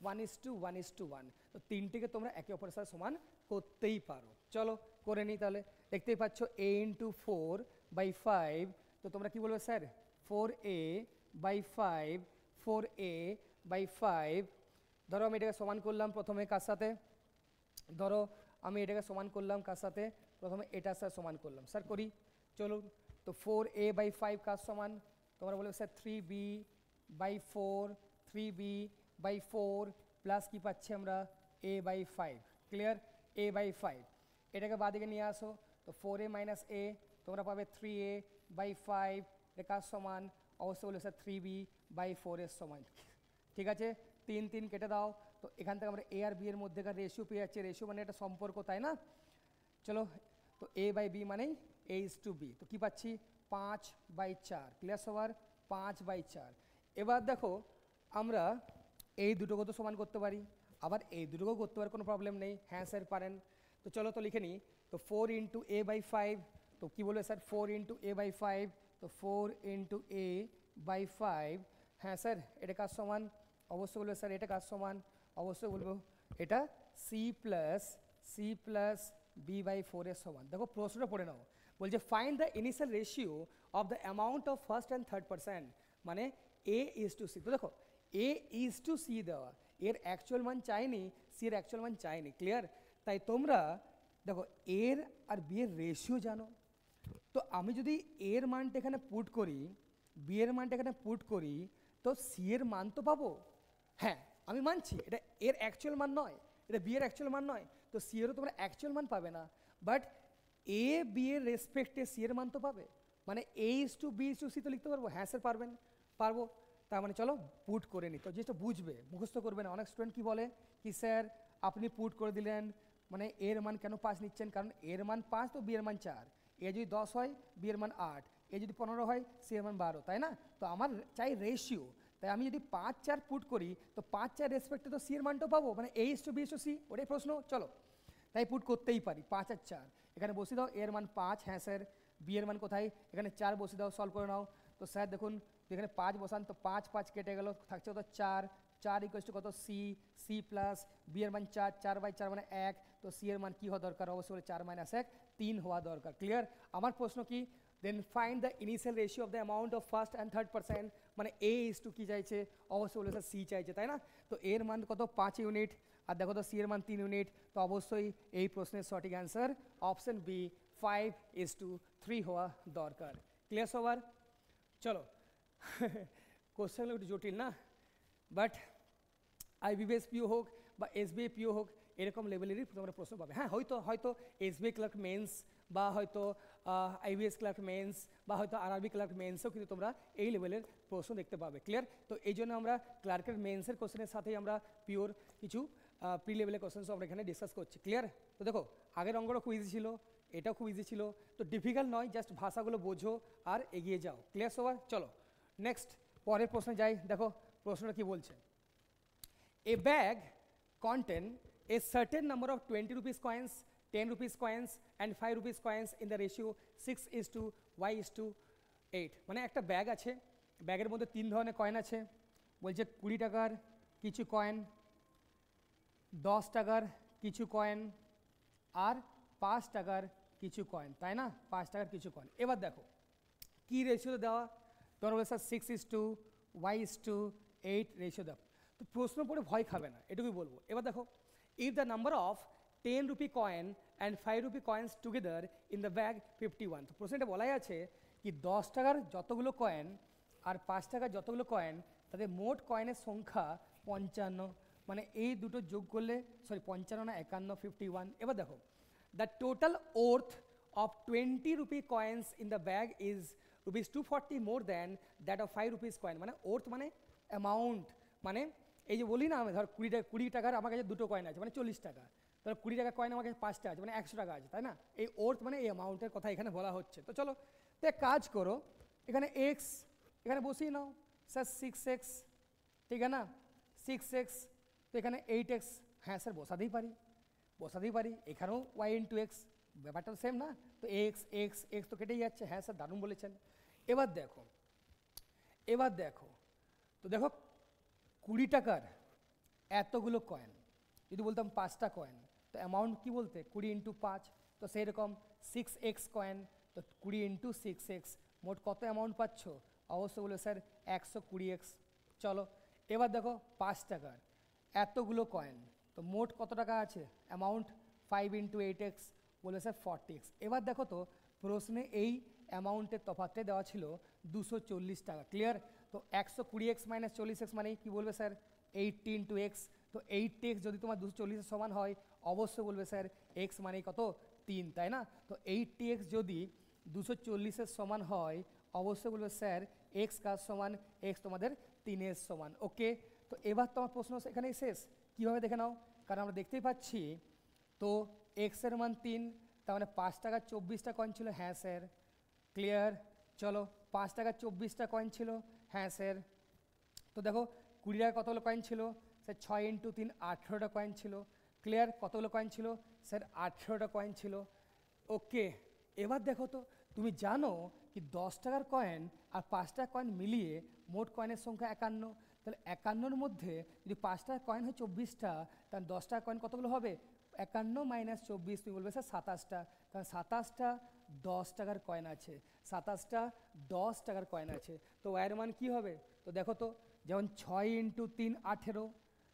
1:1:1, তো তিনটেকে তোমরা একে অপরের সাথে সমান করতেই পারো। চলো করে নিই তাহলে, দেখতেই পাচ্ছ a ইন্টু 4/5, তো তোমরা কি বলবে স্যার 4a/5, 4a/5, ধরো আমি এটাকে সমান করলাম প্রথমে কার সাথে, ধরো আমি এটাকে সমান করলাম কার সাথে, প্রথমে এটার সাথে সমান করলাম, স্যার করি চলুন। তো 4a/5 কার সমান, তোমরা বলবে স্যার 3b/4, 3b/4 প্লাস কি পাচ্ছি আমরা a/5, ক্লিয়ার, a/5, এটাকে বাদিকে নিয়ে আসো, তো 4a - a, তোমরা পাবে 3a/5, এটা কার সমান, অবশ্যই বলে স্যার 3b/4 এর সমান, ঠিক আছে, 3 3 কেটে দাও, তো এখান থেকে আমরা এ আর বি এর মধ্যেকার রেশিও পেয়ে যাচ্ছি, রেশিও মানে একটা সম্পর্ক, তাই না? চলো তো a/b মানেই a is to b, তো কী পাচ্ছি 5/4, ক্লিয়ার সবার 5/4। এবার দেখো আমরা এই দুটোকে তো সমান করতে পারি, আবার এই দুটোকেও করতে পারি, কোনো প্রবলেম নেই, হ্যাঁ স্যার পারেন। তো চলো তো লিখে নিই, তো 4 ইন্টু a/5, তো কী বলবে স্যার 4 ইন্টু a/5, তো 4 ইন্টু a/5, হ্যাঁ স্যার এটা কার সমান, অবশ্যই বলবে স্যার এটা কার সমান, অবশ্যই বলবো এটা c+b/4 এর সমান। দেখো প্রশ্নটা পড়ে নাও, বলছে find the initial ratio of the amount of first and third person, মানে a is to c, তো দেখো a is to c দেওয়া, এর অ্যাকচুয়াল মান চাইনি, সি এর অ্যাকচুয়াল মান চাইনি, ক্লিয়ার, তাই তোমরা দেখো এর আর বি এর রেশিও জানো, তো আমি যদি এর মানটা এখানে পুট করি, বি এর মানটা এখানে পুট করি, তো সি এর মান তো পাবো, হ্যাঁ আমি মানছি এটা এর অ্যাকচুয়াল মান নয়, এটা বি এর অ্যাকচুয়াল মান নয়, তো সি এরও তোমরা অ্যাকচুয়াল মান পাবে না, বাট এ বি এর রেসপেক্টে সি এর মান তো পাবে, মানে a is to b is to c তো লিখতে পারবো, হ্যাঁ স্যার পারবেন, পারবো, তার মানে চলো পুট করে নিই, তো যেটা বুঝবে মুখস্থ করবে না। অনেক স্টুডেন্ট কি বলে কি স্যার আপনি পুট করে দিলেন, মানে এর মান কেন 5 নিচ্ছেন, কারণ এর মান 5 তো বি এর মান 4, এ যদি 10 হয় বি এর মান 8, এ যদি 15 হয় সি এর মান 12, তাই না? তো আমার চাই রেশিও, তাই আমি যদি 5 4 পুট করি তো 5 4 রেসপেক্টে তো সি এর মানটা পাবো, মানে এ is to B is to C, ওটাই প্রশ্ন। চলো তাই পুট করতেই পারি 5 আর 4, এখানে বসিয়ে দাও এর মান 5, হ্যাঁ স্যার। বি এর মান কোথায়, এখানে 4 বসিয়ে দাও, সলভ করে নাও। তো স্যার দেখুন এখানে 5 বসান তো 5 5 কেটে গেল, থাকছে কত 4, 4 ইকুয়াল টু কত সি, সি প্লাস বি এর মান 4, 4/4 মানে 1, তো সি এর মান কি হওয়া দরকার, অবশ্যই 4 - 1 3 হওয়া দরকার। ক্লিয়ার? আমার প্রশ্ন কি, then find the initial ratio of the amount of first and third percent, মানে এ ইস টু কি চাইছে, অবশ্যই বলে স্যার সি চাইছে, তাই না? তো এর মান কত 5 ইউনিট, আর দেখো তো সি এর মান 3 ইউনিট, তো অবশ্যই এই প্রশ্নের সঠিক অ্যান্সার অপশন বি 5:3 হওয়া দরকার। ক্লিয়ার সবার? চলো কোশ্চেনগুলো একটু জটিল না, বাট আইবিবিএস পিও হোক বা এসবিআই পিও হোক এরকম লেভেলেরই তোমরা প্রশ্ন পাবে। হ্যাঁ হয়তো এসবিআই ক্লার্ক মেন্স বা হয়তো আইবিএস ক্লার্ক মেন্স বা হয়তো আরআরবি ক্লার্ক মেন্সও কিন্তু তোমরা এই লেভেলের প্রশ্ন দেখতে পাবে। ক্লিয়ার? তো এই জন্য আমরা ক্লার্কের মেন্সের কোশ্চেনের সাথেই আমরা পিওর কিছু প্রি লেভেলের কোশ্চেন্সও আমরা এখানে ডিসকাস করছি। ক্লিয়ার? তো দেখো আগের অঙ্কটা খুব ইজি ছিল, এটাও খুব ইজি ছিল, তো ডিফিকাল্ট নয়, জাস্ট ভাষাগুলো বোঝো আর এগিয়ে যাও। ক্লিয়ার সবার? চলো নেক্সট পরের প্রশ্নে যাই। দেখো প্রশ্নটা কি বলছে, a bag contain a certain number of 20 rupees coins, 10 rupees coins and 5 rupees coins in the ratio 6:y:8, মানে একটা ব্যাগ আছে, ব্যাগের মধ্যে 3 ধরনের কয়েন আছে, বলছে 20 টাকার কিছু কয়েন, 10 টাকার কিছু কয়েন আর 5 টাকার কিছু কয়েন, তাই না? 5 টাকার কিছু কয়েন। এবার দেখো কি রেশিও দেওয়া, তোমার বলে স্যার 6:y:8 রেশিও দাও। তো প্রশ্ন পড়ে ভয় খাবে না, এটুকুই বলবো। এবার দেখো, if the number of 10 rupee coin and 5 rupee coins together in the bag 51, তো প্রশ্নটা বলাই আছে কি 10 টাকার যতগুলো কয়েন আর 5 টাকার যতগুলো কয়েন তাদের মোট কয়েনের সংখ্যা 55, মানে এই দুটো যোগ করলে 55 না 51, 51। এবার দেখো the total worth of 20 rupee coins in the bag is ₹240 more than that of 5 rupees coin, মানে ওর্থ মানে অ্যামাউন্ট, মানে এই যে বলি না আমি ধর 20 টাকার আমার কাছে দুটো কয়েন আছে মানে 40 টাকা, ধর 20 টাকার কয়েন আমার কাছে 5টা আছে মানে 100 টাকা আছে, তাই না? এই ওর্থ মানে এই অ্যামাউন্টের কথা এখানে বলা হচ্ছে। তো চলো তো এক কাজ করো, এখানে এক্স এখানে বসিয়ে নাও, স্যার 6x, ঠিক আছে না, 6x, তো এখানে 8x, হ্যাঁ স্যার বসাতেই পারি, এখানেও y/x, ব্যাপারটা তো সেম না? তো এক্স এক্স এক্স তো কেটেই যাচ্ছে, হ্যাঁ স্যার দারুণ বলেছেন। এবার দেখো তো দেখো 20 টাকার এতগুলো কয়েন, যদি বলতাম 5টা কয়েন তো অ্যামাউন্ট কি বলতে 20 × 5, তো সেই রকম 6x কয়েন, তো 20 × 6x, মোট কত অ্যামাউন্ট পাচ্ছ, অবশ্যই বলবে স্যার 120x। চলো এবার দেখো 5 টাকার এতগুলো কয়েন, তো মোট কত টাকা আছে অ্যামাউন্ট 5 × 8x, বলে স্যার 40x। এবার দেখো তো প্রশ্নে এই অ্যামাউন্টের তফাৎটা দেওয়া ছিল 240 টাকা। ক্লিয়ার? তো 120x - 40x মানে কি বলবে স্যার 80 × x, তো 80x যদি তোমার 240 এর সমান হয় অবশ্যই বলবে স্যার x মানে কত 3, তাই না? তো 80x যদি 240 এর সমান হয় অবশ্যই বলবে স্যার x কার সমান, x তোমাদের 3 এর সমান। ওকে, তো এবার তোমার প্রশ্ন এখানেই শেষ। কীভাবে দেখে নাও, কারণ আমরা দেখতেই পাচ্ছি তো এক্স এর মান 3, তার মানে 5 টাকার 24টা কয়েন ছিল, হ্যাঁ স্যার। ক্লিয়ার? চলো 5 টাকার 24টা কয়েন ছিল, হ্যাঁ স্যার। তো দেখো 20 টাকার কতগুলো কয়েন ছিল স্যার 6 × 3 18টা কয়েন ছিল। ক্লিয়ার? কতগুলো কয়েন ছিল স্যার 18টা কয়েন ছিল। ওকে, এবার দেখো তো তুমি জানো কি 10 টাকার কয়েন আর 5 টাকার কয়েন মিলিয়ে মোট কয়েনের সংখ্যা 51, তাহলে 51-র মধ্যে যদি 5 টাকার কয়েন হয় 24টা, তাহলে 10 টাকার কয়েন কতগুলো হবে 51 - 24, তুমি বলবে স্যার 27টা, কারণ 27টা 10 টাকার কয়েন আছে, 27টা 10 টাকার কয়েন আছে। তো ওয়াইয়ের মান কী হবে, তো দেখো তো যেমন 6 × 3 18,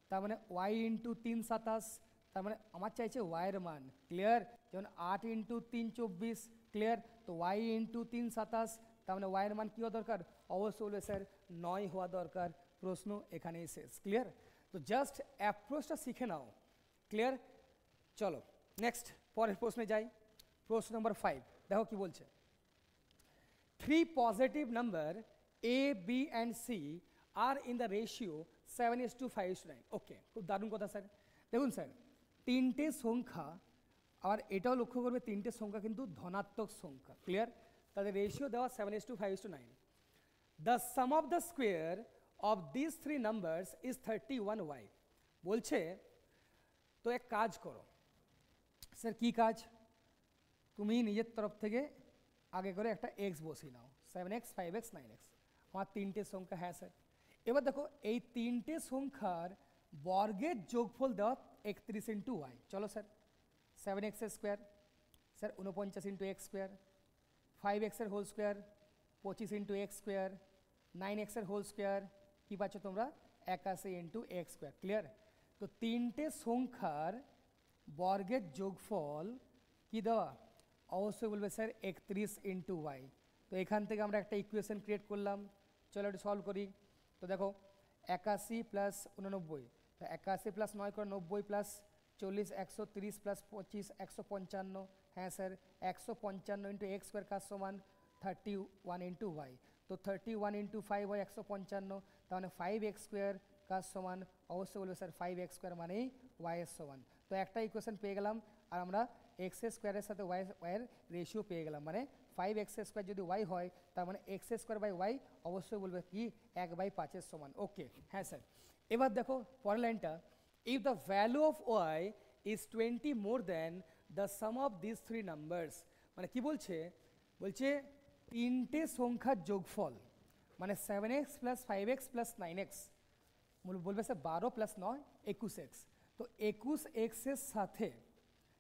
তার মানে y × 3 27, তার মানে আমার চাইছে ওয়াইয়ের মান। ক্লিয়ার? যেমন 8 × 3 24, ক্লিয়ার? তো y × 3 27, তার মানে ওয়াইয়ের মান কী হওয়া দরকার, অবশ্যই বলবে স্যার 9 হওয়া দরকার। প্রশ্ন এখানেই শেষ। ক্লিয়ার? তো জাস্ট অ্যাপ্রোচটা শিখে নাও। ক্লিয়ার? চলো নেক্সট পরের প্রশ্নে যাই। প্রশ্ন নম্বর 5 দেখো কি বলছে, 3 positive number a b and c আর ইন দ্য রেশিও 7:5:9। ওকে, খুব দারুণ কথা স্যার। দেখুন স্যার 3টে সংখ্যা আর এটাও লক্ষ্য করবে তিনটে সংখ্যা কিন্তু ধনাত্মক সংখ্যা, ক্লিয়ার? তাদের রেশিও দেওয়া 7:5:9। The sum of the square of this three numbers is 31y। বলছে তো এক কাজ করো। স্যার কি কাজ? তুমি নিজের তরফ থেকে আগে করে একটা এক্স বসিয়ে নাও, 7x 5x 9x, আমার তিনটে সংখ্যা। হ্যাঁ স্যার। এবার দেখো এই তিনটে সংখ্যার বর্গের যোগফল দেওয়া 31 ইন্টু ওয়াই। চলো স্যার, 7x এর square sir 49 into X square, 5x এর whole square 25 into X square, 9x এর হোল স্কোয়ার কী পাচ্ছ তোমরা 81 ইন্টু এক্স স্কোয়ার, ক্লিয়ার? তো তিনটে সংখ্যার বর্গের যোগফল কি দেওয়া? অবশ্যই বলবে স্যার 31 ইন্টু ওয়াই। তো এখান থেকে আমরা একটা ইকুয়েশন ক্রিয়েট করলাম, চলো এটা সলভ করি। তো দেখো 81 প্লাস 89, তো 81 প্লাস 9 করে 90 প্লাস 40 130 প্লাস 25 155। হ্যাঁ স্যার, 155 ইন্টু এক্স স্কোয়ার কাজ সমান 31 ইন্টু ওয়াই। তো 31 ইন্টু 5 হয় 155, তার মানে 5x স্কোয়ার কাজ সমান অবশ্যই বলবে স্যার 5x স্কোয়ার মানেই ওয়াই এর সমান। তো একটা ইকুয়েশন পেয়ে গেলাম, আর আমরা এক্স স্কোয়ারের সাথে ওয়াইয়ের রেশিও পেয়ে গেলাম, মানে 5x স্কোয়ার যদি ওয়াই হয় তার মানে এক্স স্কোয়ার বাই ওয়াই অবশ্যই বলবে কি 1/5 সমান। ওকে, হ্যাঁ স্যার। এবার দেখো পরের লাইনটা, if the value of Y is 20 more than the sum of this three numbers, মানে কি বলছে? বলছে তিনটে সংখ্যার যোগফল মানে 7x plus 5x plus 9x, বলবে স্যার 12 প্লাস 9 21x। তো 21x এর সাথে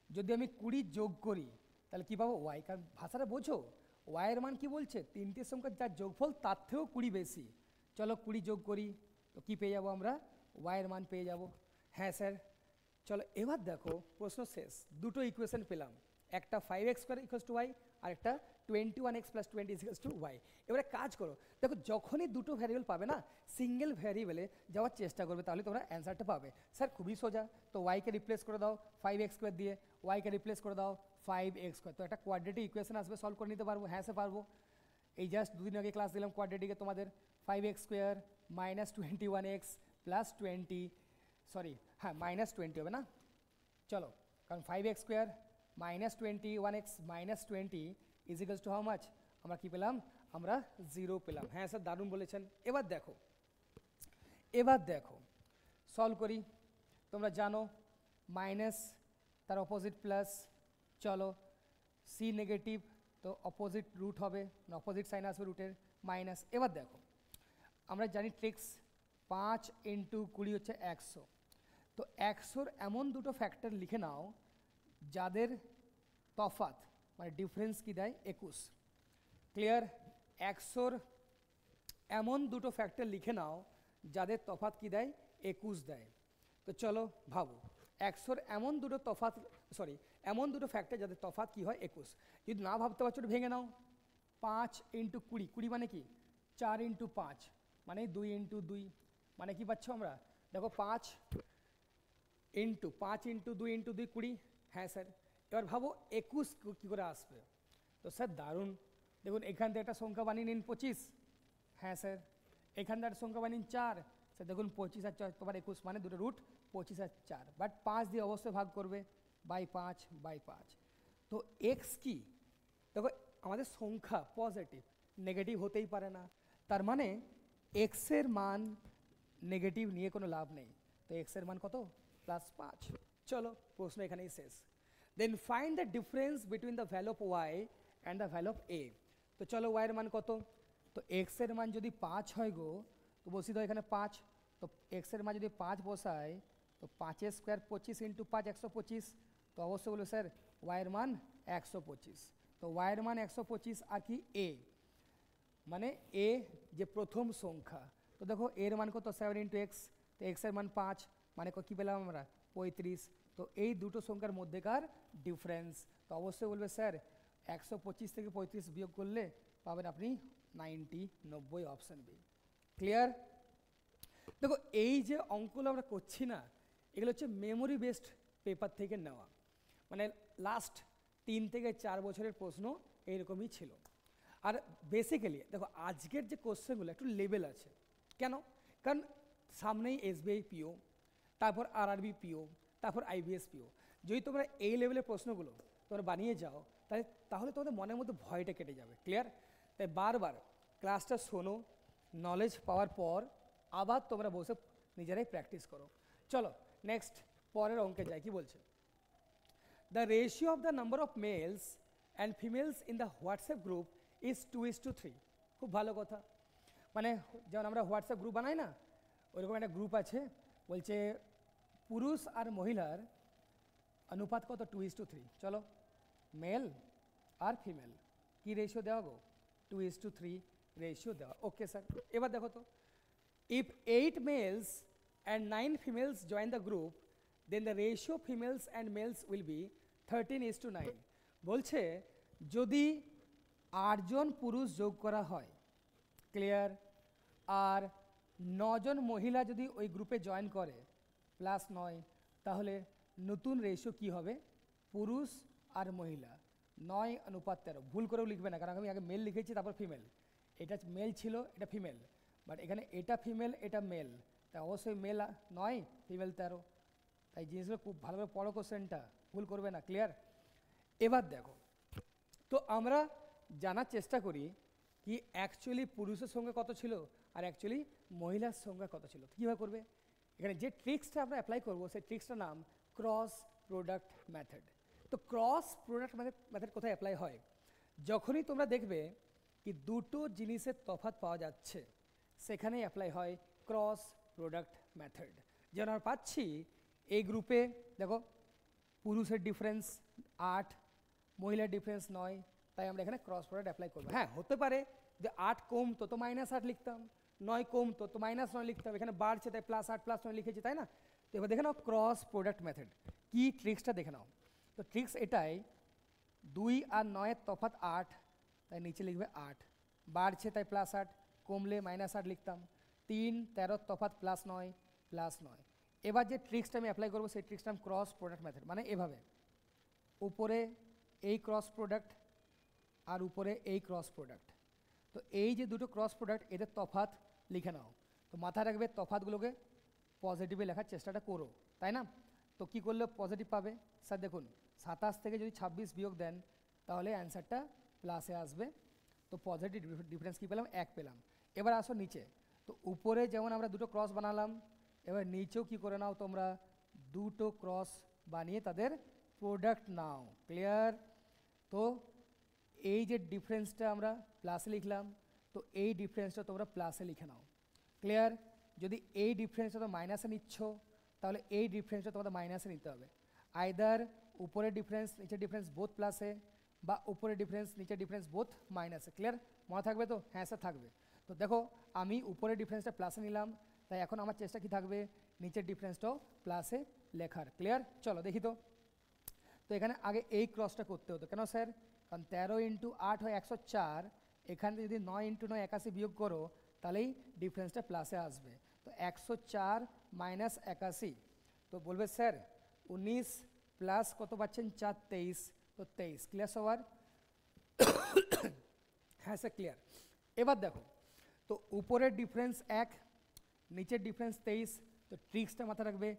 যদি আমি 20 যোগ করি তাহলে কী পাবো? ওয়াই। কারণ ভাষাটা বোঝো, ওয়াইয়ের মান কি বলছে? তিনটে সংখ্যার যার যোগফল তার থেকেও 20 বেশি। চলো 20 যোগ করি, তো কী পেয়ে যাবো আমরা? ওয়াইয়ের মান পেয়ে যাব। হ্যাঁ স্যার। চলো এবার দেখো প্রশ্ন শেষ, দুটো ইকুয়েশন পেলাম, একটা 5x square equals to Y আর একটা 21x plus 20 equals to Y. এবারে কাজ করো, দেখো যখনই দুটো ভ্যারিয়েবল পাবে না, সিঙ্গেল ভ্যারিয়েবলে যাওয়ার চেষ্টা করবে, তাহলে তোমরা অ্যান্সারটা পাবে। স্যার খুবই সোজা, তো ওয়াইকে রিপ্লেস করে দাও 5x স্কোয়ার দিয়ে, ওয়াইকে রিপ্লেস করে দাও 5x স্কোয়ার, তো একটা কোয়াড্রেটিক ইকুয়েশন আসবে, সলভ করে নিতে পারবো। হ্যাঁ স্যার পারবো। এই জাস্ট দুদিন আগে ক্লাস দিলাম কোয়াড্রেটিকে তোমাদের, 5x square minus 21x plus 20, sorry হ্যাঁ মাইনাস 20 হবে না? চলো, কারণ 5x square minus 21x minus 20 is equals two how much? আমরা কি পেলাম? আমরা 0 পেলাম। হ্যাঁ স্যার দারুণ বলেছেন। এবার দেখো সলভ করি। তোমরা জানো মাইনাস তার অপোজিট প্লাস, চলো সি নেগেটিভ, তো অপোজিট রুট হবে, অপোজিট সাইন আসবে রুটের, মাইনাস। এবার দেখো আমরা জানি ট্রিক্স, 5 ইন্টু 20 হচ্ছে 100। তো 100-র এমন দুটো ফ্যাক্টর লিখে নাও যাদের তফাৎ মানে ডিফারেন্স কি দেয় 21, ক্লিয়ার? 100-র এমন দুটো ফ্যাক্টর লিখে নাও যাদের তফাৎ কি দেয় 21 দেয়। তো চলো ভাবো 100-র এমন দুটো ফ্যাক্টর যাদের তফাৎ কি হয় 21। যদি না ভাবতে পারছো তো ভেঙে নাও, 5 ইন্টু 20, 20 মানে কি 4 ইন্টু 5 মানে 2 ইন্টু 2, মানে কি পাচ্ছ আমরা? দেখো 5 ইন্টু 2 ইন্টু 2 20। হ্যাঁ স্যার। এবার ভাবো 21 কী করে আসবে? তো স্যার দারুণ, দেখুন এখান থেকে একটা সংখ্যা বানিয়ে নিন 25। হ্যাঁ স্যার। এখান থেকে একটা সংখ্যা বানিয়ে নিন 4। স্যার দেখুন 25 আর 4 তোমার 21 মানে দুটো রুট 25 আর 4, বাট 5 দিয়ে অবশ্যই ভাগ করবে, বাই 5। তো এক্স কি? দেখো আমাদের সংখ্যা পজিটিভ, নেগেটিভ হতেই পারে না, তার মানে এক্সের মান নেগেটিভ নিয়ে কোনো লাভ নেই। তো এক্সের মান কত? +5। চলো প্রশ্ন এখানেই শেষ। Then find the difference between the value of Y and the value of A. তো চলো ওয়াইয়ের মান কত? তো এক্সের মান যদি 5 হয় গো, তো বসিয়ে দাও এখানে 5। তো এক্সের মান যদি 5 বসায়, তো 5 স্কোয়ার 25 ইন্টু 5 125, তো অবশ্যই বলবো স্যার ওয়াইয়ের মান 125। তো ওয়াইয়ের মান 125 আর কি এ, মানে এ যে প্রথম সংখ্যা। তো দেখো এর মান কত? 7 ইন্টু এক্স, তো এক্সের মান 5 মানে কী পেলাম আমরা? 35। তো এই দুটো সংখ্যার মধ্যেকার ডিফারেন্স, তো অবশ্যই বলবে স্যার 125 থেকে 35 বিয়োগ করলে পাবেন আপনি 90 অপশান বি। ক্লিয়ার? দেখো এই যে অঙ্কগুলো আমরা করছি না, এগুলো হচ্ছে মেমোরি বেসড পেপার থেকে নেওয়া, মানে লাস্ট 3 থেকে 4 বছরের প্রশ্ন এইরকমই ছিল। আর বেসিক্যালি দেখো আজকের যে কোশ্চেনগুলো একটু লেভেল আছে, কেন? কারণ সামনেই এসবিআই পিও, তারপর আরআরবি পিও, তারপর আইবিএস পিও, যদি তোমরা এই লেভেলের প্রশ্নগুলো তোমরা বানিয়ে যাও তাহলে তোমাদের মনের মধ্যে ভয়টা কেটে যাবে। ক্লিয়ার? তাই বারবার ক্লাসটা শোনো, নলেজ পাওয়ার পর আবার তোমরা বসে নিজেরাই প্র্যাকটিস করো। চলো নেক্সট পরের অঙ্কে যাই। কি বলছে? The ratio of the number of males and females in the WhatsApp group is 2:3। খুব ভালো কথা। মানে যেমন আমরা হোয়াটসঅ্যাপ গ্রুপ বানাই না, ওইরকম একটা গ্রুপ আছে, বলছে পুরুষ আর মহিলার অনুপাত কত? 2:3। চলো মেল আর ফিমেল কি রেশিও দেওয়া গো? 2:3 রেশিও দেওয়া। ওকে স্যার, এবার দেখো তো, if 8 males and 9 females join the group, then the ratio females and males will be 13:9। বলছে যদি 8 জন পুরুষ যোগ করা হয়, ক্লিয়ার, আর 9 জন মহিলা যদি ওই গ্রুপে জয়েন করে +9, তাহলে নতুন রেশিও কি হবে? পুরুষ আর মহিলা 9:13। ভুল করেও লিখবে না, কারণ আমি আগে মেল লিখেছি তারপর ফিমেল। এটা মেল ছিল, এটা ফিমেল, বাট এখানে এটা ফিমেল এটা মেল, তাই অবশ্যই মেল 9 ফিমেল 13। তাই জিনিসগুলো খুব ভালোভাবে পড়ো, কোশ্চেনটা ভুল করবে না। ক্লিয়ার? এবার দেখো তো আমরা জানার চেষ্টা করি কি অ্যাকচুয়ালি পুরুষের সংখ্যা কত ছিল আর অ্যাকচুয়ালি মহিলার সংখ্যা কত ছিল। কীভাবে করবে? এখানে যে ট্রিক্সটা আমরা অ্যাপ্লাই করবো সেই ট্রিক্সটার নাম ক্রস প্রোডাক্ট মেথড। তো ক্রস প্রোডাক্ট মেথড কোথায় অ্যাপ্লাই হয়? যখনই তোমরা দেখবে কি দুটো জিনিসের তফাৎ পাওয়া যাচ্ছে, সেখানেই অ্যাপ্লাই হয় ক্রস প্রোডাক্ট মেথড। যেন আমরা পাচ্ছি এই গ্রুপে দেখো পুরুষের ডিফারেন্স 8, মহিলার ডিফারেন্স 9, তাই আমরা এখানে ক্রস প্রোডাক্ট অ্যাপ্লাই করবো। হ্যাঁ, হতে পারে যে 8 কমতো তো -8 লিখতাম, 9 কমতো তো -9 লিখতাম, এখানে বাড়ছে তাই +8 +9 লিখেছি, তাই না? তো এবার দেখে নাও ক্রস প্রোডাক্ট মেথড কি, ট্রিক্সটা দেখে নাও। তো ট্রিক্স এটাই, 2 আর 9-এর তফাৎ 8, তাই নিচে লিখবে 8, বাড়ছে তাই +8, কমলে -8 লিখতাম, 3, 13 তফাৎ +9 +9। এবার যে ট্রিক্সটা আমি অ্যাপ্লাই করবো সেই ট্রিক্সটা নাম ক্রস প্রোডাক্ট মেথড। মানে এভাবে উপরে এই ক্রস প্রোডাক্ট আর উপরে এই ক্রস প্রোডাক্ট, তো এই যে দুটো ক্রস প্রোডাক্ট এদের তফাৎ লিখে নাও। তো মাথায় রাখবে তফাৎগুলোকে পজিটিভে লেখার চেষ্টাটা করো, তাই না? তো কী করলে পজিটিভ পাবে? স্যার দেখুন 27 থেকে যদি 26 বিয়োগ দেন তাহলে অ্যান্সারটা প্লাসে আসবে। তো পজিটিভ ডিফারেন্স কী পেলাম? 1 পেলাম। এবার আসো নিচে, তো উপরে যেমন আমরা দুটো ক্রস বানালাম, এবার নিচেও কি করে নাও তোমরা দুটো ক্রস বানিয়ে তাদের প্রোডাক্ট নাও। ক্লিয়ার? তো এই যে ডিফারেন্সটা আমরা প্লাসে লিখলাম, তো এই ডিফারেন্সটা তোমরা প্লাসে লিখে নাও। ক্লিয়ার? যদি এই ডিফারেন্সটা তোমরা মাইনাসে নিচ্ছ তাহলে এই ডিফারেন্সটা তোমাদের মাইনাসে নিতে হবে। আইদার উপরের ডিফারেন্স নিচের ডিফারেন্স বোথ প্লাসে, বা উপরের ডিফারেন্স নিচের ডিফারেন্স বোথ মাইনাসে। ক্লিয়ার? মনে থাকবে তো? হ্যাঁ স্যার থাকবে। তো দেখো আমি উপরের ডিফারেন্সটা প্লাসে নিলাম, তাই এখন আমার চেষ্টা কি থাকবে? নিচের ডিফারেন্সটাও প্লাসে লেখার। ক্লিয়ার? চলো দেখি তো। তো এখানে আগে এই ক্রসটা করতে হতো, কেন স্যার? কারণ 13 × 8 হয় 104, এখান থেকে যদি 9 × 9 81 বিয়োগ করো তাহলেই ডিফারেন্সটা প্লাসে আসবে। তো 104 - 81, তো বলবে স্যার 19 প্লাস কত পাচ্ছেন? 4, 23, তো 23। ক্লিয়ার সবার? হ্যাঁ স্যার ক্লিয়ার। এবার দেখো তো উপরের ডিফারেন্স 1, নিচের ডিফারেন্স 23, তো ট্রিক্সটা মাথায় রাখবে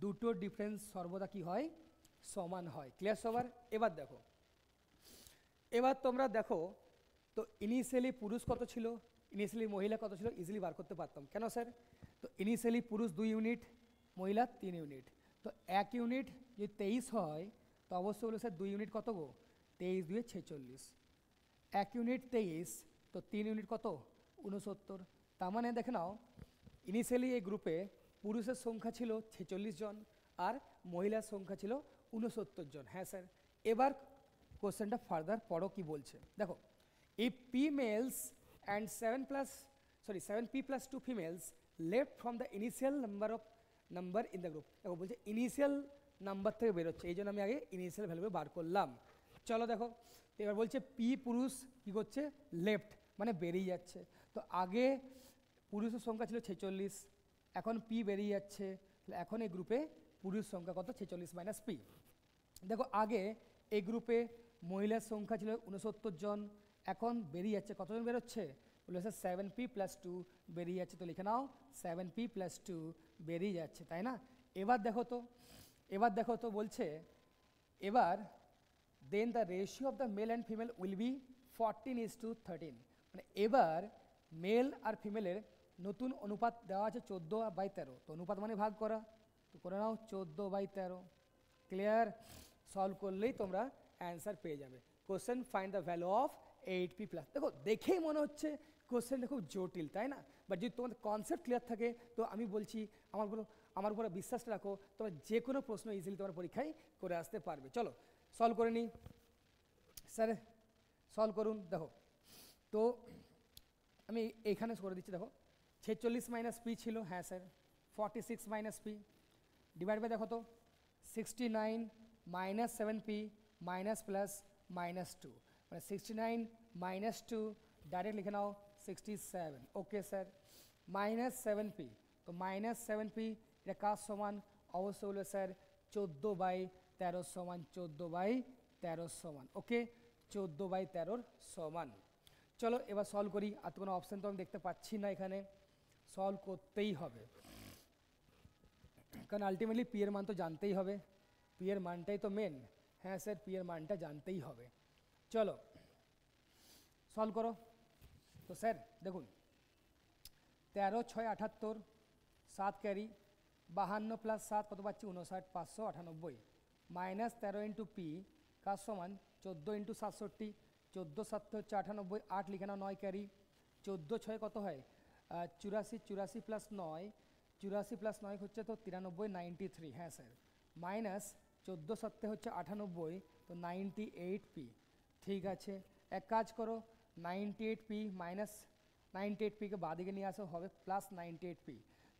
দুটো ডিফারেন্স সর্বদা কি হয়? সমান হয়। ক্লিয়ার সবার? এবার দেখো, এবার তোমরা দেখো তো ইনিশিয়ালি পুরুষ কত ছিল, ইনিশিয়ালি মহিলা কত ছিল, ইজিলি বার করতে পারতাম। কেন স্যার? তো ইনিশিয়ালি পুরুষ 2 ইউনিট, মহিলা 3 ইউনিট, তো 1 ইউনিট যদি 23 হয় তো অবশ্যই হলো স্যার 2 ইউনিট কত গো? 23 × 2 = 46। 1 ইউনিট 23, তো 3 ইউনিট কত? 69। তার মানে দেখে নাও ইনিশিয়ালি এই গ্রুপে পুরুষের সংখ্যা ছিল 46 জন আর মহিলার সংখ্যা ছিল 69 জন। হ্যাঁ স্যার। এবার কোশ্চেনটা ফার্দার পড়ো কি বলছে দেখো। If P males and 7p + 2 females left from the initial number in the group. দেখো বলছে ইনিশিয়াল নাম্বার থেকে বেরোচ্ছে, এই জন্য আমি আগে ইনিশিয়াল ভ্যালু বার করলাম। চলো দেখো, তো এবার বলছে পি পুরুষ কী করছে? লেফট, মানে বেরিয়ে যাচ্ছে। তো আগে পুরুষের সংখ্যা ছিল 46, এখন পি বেরিয়ে যাচ্ছে, এখন এই গ্রুপে পুরুষ সংখ্যা কত? 46 - পি। দেখো আগে এই গ্রুপে মহিলার সংখ্যা ছিল 69 জন, এখন বেরিয়ে যাচ্ছে কতজন বেরোচ্ছে? বলেছে 7p + 2 বেরিয়ে যাচ্ছে। তো লিখে নাও 7p + 2 বেরিয়ে যাচ্ছে, তাই না? এবার দেখো তো বলছে এবার then the ratio of the male and female will be 14:13, মানে এবার মেল আর ফিমেলের নতুন অনুপাত দেওয়া আছে 14/13, তো অনুপাত মানে ভাগ করা, তো করে নাও 14/13। ক্লিয়ার? সলভ করলেই তোমরা অ্যান্সার পেয়ে যাবে। Question find the value of 8p plus. দেখো দেখেই মনে হচ্ছে কোশ্চেনটা খুব জটিল, তাই না? বাট যদি তোমাদের কনসেপ্ট ক্লিয়ার থাকে, তো আমি বলছি আমার উপরে বিশ্বাসটা রাখো, তোমরা যে কোনো প্রশ্ন ইজিলি তোমার পরীক্ষায় করে আসতে পারবে। চলো সলভ করে নিই। স্যার সলভ করুন। দেখো তো আমি এইখানে করে দিচ্ছি। দেখো 46 মাইনাস পি ছিল, হ্যাঁ sir 46 minus P divide by দেখো তো 69 মাইনাস 7p মাইনাস প্লাস -2, মানে 69 -2 ডাইরেক্ট লিখে নাও 67। ওকে স্যার, -7p, তো -7p এটা কার সমান? অবশ্যই বলবে স্যার 14/13 সমান 14/13 সমান। ওকে, 14/13 সমান। চলো এবার সলভ করি। আর তো কোনো অপশান তো আমি দেখতে পাচ্ছি না, এখানে সলভ করতেই হবে, কারণ আলটিমেটলি পি এর মান তো জানতেই হবে, পি এর মানটাই তো মেন। হ্যাঁ স্যার, পি এর মানটা জানতেই হবে। চলো সলভ করো। তো স্যার দেখুন 13 6 78, 7 ক্যারি, 52 প্লাস 7 কত পাচ্ছি? 59 598 মাইনাস 13 ইন্টু পি কার সমান 14 ইন্টু 67, 14 7 হচ্ছে 98, 8 লিখে নাও 9 ক্যারি, 14 6 কত হয়? 84, 84 প্লাস 9, 84 প্লাস 9 হচ্ছে তো 93 93, হ্যাঁ স্যার, মাইনাস 14 7 হচ্ছে 98, তো 98p। ঠিক আছে, এক কাজ করো 98p মাইনাস 98pকে বাদিকে নিয়ে আসো, হবে প্লাস 98p,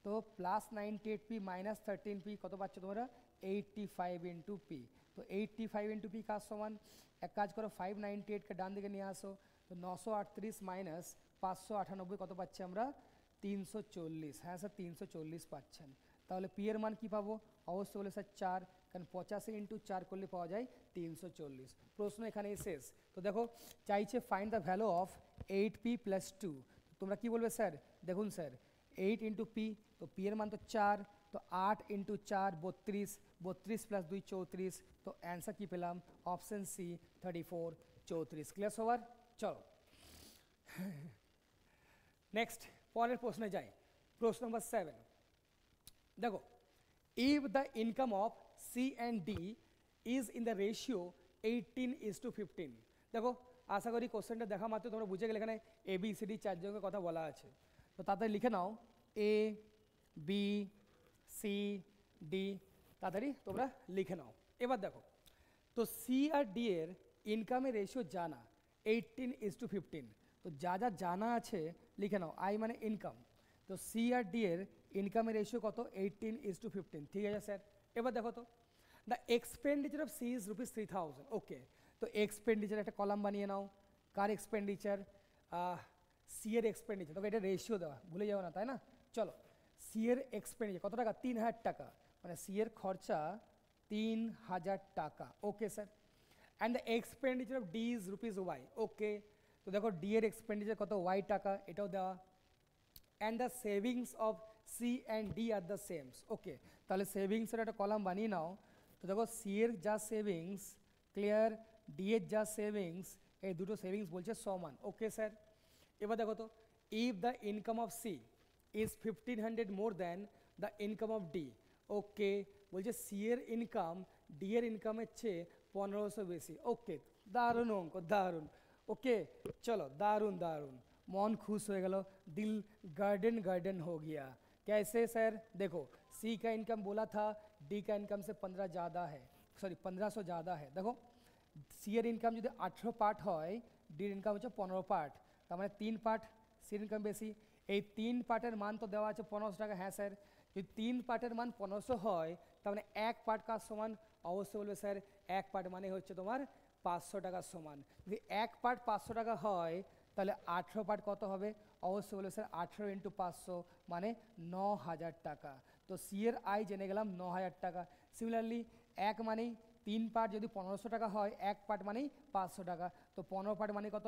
তো প্লাস 98p মাইনাস 13p কত পাচ্ছ তোমরা? 85 ইন্টু পি, তো 85 ইন্টু পি কার সমান? এক কাজ করো 598কে ডান দিকে নিয়ে আসো, তো 938 মাইনাস 598 কত পাচ্ছি আমরা? 340। হ্যাঁ স্যার 340 পাচ্ছেন। তাহলে পি এর মান কী পাবো? অবশ্যই বলে স্যার 4, কারণ 85 ইন্টু 4 করলে পাওয়া যায় 340। প্রশ্ন এখানেই শেষ। তো দেখো চাইছে find the value of 8p plus 2, তোমরা কি বলবে স্যার? দেখুন স্যার 8 ইন্টু পি, তো পি এর মান তো 4, তো 8 ইন্টু 4 32, 32 প্লাস 2 34, তো অ্যান্সার কী পেলাম? Option C 34 34। ক্লিয়ার সবার? চলো নেক্সট পরের প্রশ্নে যাই। প্রশ্ন নম্বর 7। দেখো if the income of C and D is in the ratio 18:15। দেখো আশা করি কোশ্চেনটা দেখা মাত্র তোমরা বুঝে গেলে এখানে এ বি সি ডি 4 জনের কথা বলা আছে, তো তাড়াতাড়ি লিখে নাও এ বি সি ডি, তাড়াতাড়ি তোমরা লিখে নাও। এবার দেখো তো সি আর ডি এর ইনকামের রেশিও জানা 18:15, তো যা যা জানা আছে লিখে নাও। আই মানে ইনকাম, তো সি আর ডি এর ইনকামের রেশিও কত? 18:15। ঠিক আছে স্যার, এবার দেখো তো the expenditure of C is ₹3000। Okay, তো এক্সপেন্ডিচার একটা কলাম বানিয়ে নাও। কার এক্সপেন্ডিচার? সি এর এক্সপেন্ডিচার, তবে এটা রেশিও দেওয়া ভুলে যাও না, তাই না? চলো সি এর এক্সপেন্ডিচার কত টাকা? 3000 টাকা, মানে সি এর খরচা 3000 টাকা। Okay sir, and the expenditure of D is ₹y। ওকে, তো দেখো ডি এর এক্সপেন্ডিচার কত? y টাকা, এটাও দেওয়া। And the savings of C and D are the sames. Okay, তাহলে সেভিংসের একটা কলাম বানিয়ে নাও। তো দেখো সি এর যা সেভিংস, ক্লিয়ার, ডি এর যা সেভিংস, এই দুটো সেভিংস বলছে সমান। ওকে স্যার, এবার দেখো তো if the income of C is 1500 more than the income of D. Okay, বলছে সি এর ইনকাম ডি এর ইনকামের চেয়ে 1500 বেশি। ওকে, দারুণ অঙ্ক, দারুণ। ওকে চলো, दारुन दारुन, मन खुश हो गया, दिल गार्डन गार्डन हो गया। कैसे सर? देखो सी का इनकम बोला था डी का इनकम से 15 ज़्यादा है, सॉरी 1500 ज़्यादा है। देखो सी एर इनकम जो 18 पार्ट है, डी इनकम हो 15 पार्ट, तो मैं 3 पार्ट सी इनकम बेसि, ये 3 पार्टर मान तो देवा 1500 टाका। हाँ सर, जो 3 पार्टर मान 1500 है, तो मैं 1 पार्ट का समान अवश्य बोलो सर 1 पार्ट माने होच्छे तुम्हार 500 টাকা সমান। যদি 1 পার্ট 500 টাকা হয় তাহলে 18 পার্ট কত হবে? অবশ্যই বলে স্যার 18 ইন্টু 500 মানে 9000 টাকা। তো সি এর আয় জেনে গেলাম 9000 টাকা। সিমিলারলি 1 মানেই 3 পার্ট যদি 1500 টাকা হয়, 1 পার্ট মানেই 500 টাকা, তো 15 পার্ট মানে কত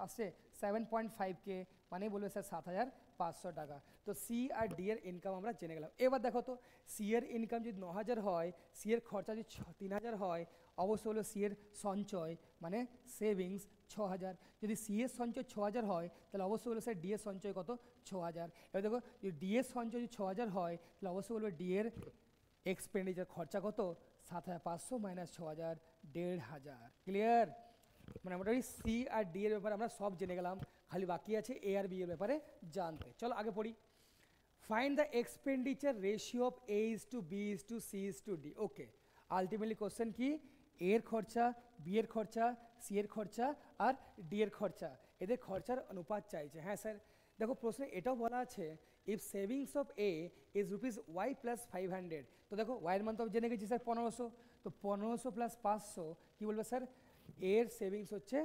আসছে 7.5K, মানে বলবে স্যার 7500 টাকা। তো সি আর ডি এর ইনকাম আমরা জেনে গেলাম। এবার দেখো তো সি এর ইনকাম যদি 9000 হয়, সি এর খরচা যদি 3000 হয়, অবশ্যই হলো সি এর সঞ্চয় মানে সেভিংস 6000। যদি সি এর সঞ্চয় 6000 হয়, তাহলে অবশ্যই হলো স্যার ডি এর সঞ্চয় কত 6000। এবার দেখো যদি ডি এর সঞ্চয় যদি 6000 হয়, তাহলে অবশ্যই বলবে ডি এর এক্সপেন্ডিচার খরচা কত 7500 মাইনাস 6000, 1500। ক্লিয়ার? মানে মোটামুটি সি আর ডি এর ব্যাপারে আমরা সব জেনে গেলাম, খালি বাকি আছে এ আর বি এর ব্যাপারে জানতে। চলো আগে পড়ি। Find the expenditure ratio of A is to B is to C is to D. Okay, ultimately question কি, এর খরচা, বি এর খরচা, সি এর খরচা আর ডি এর খরচা, এদের খরচার অনুপাত চাইছে। হ্যাঁ স্যার, দেখো প্রশ্নে এটাও বলা আছে if savings of A is rupees Y plus 500, তো দেখো ওয়াইয়ের মান তো জেনে গেছি স্যার 1500, তো 1500 প্লাস 500 কী বলবে স্যার, এর সেভিংস হচ্ছে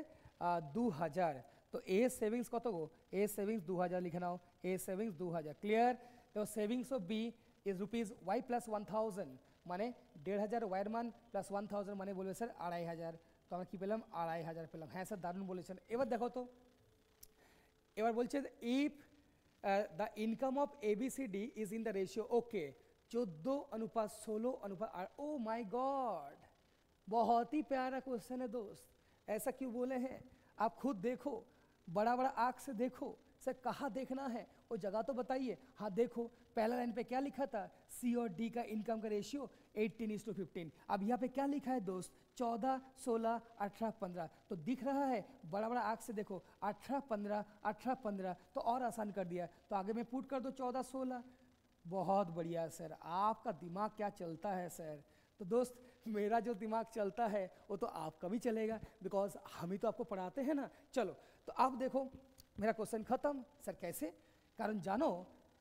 2000, তো এ সেভিংস কত গো, এ সেভিংস 2000 লিখে নাও, এ সেভিংস 2000। ক্লিয়ার? তো savings of B is rupees Y plus 1000, মানে 1500 ওয়াইয়ের মান প্লাস 1000 মানে বলবে স্যার 2500, তো আমরা কী পেলাম 2500 পেলাম। হ্যাঁ স্যার দারুণ বলেছেন। এবার দেখো তো, এবার বলছে if the income of ABCD is in the ratio, okay 14:16 আর ओ माय गॉड, बहुत ही प्यारा क्वेश्चन है दोस्त, ऐसा क्यों बोले हैं आप खुद देखो, बड़ा बड़ा आँख से देखो, सर कहाँ देखना है वो जगह तो बताइए। हाँ देखो पहला लाइन पे क्या लिखा था, सी और डी का इनकम का रेशियो 18:15। अब यहाँ पे क्या लिखा है दोस्त, 14, 16, 18, 15, तो दिख रहा है, बड़ा बड़ा आँख से देखो 18, 15, 18, 15, तो और आसान कर दिया, तो आगे में पुट कर दो 14, 16। बहुत बढ़िया सर, आपका दिमाग क्या चलता है सर। तो दोस्त मेरा जो दिमाग चलता है वो तो आपका भी चलेगा, बिकॉज हम ही तो आपको पढ़ाते हैं ना। चलो तो अब देखो मेरा क्वेश्चन खत्म। सर कैसे, कारण जानो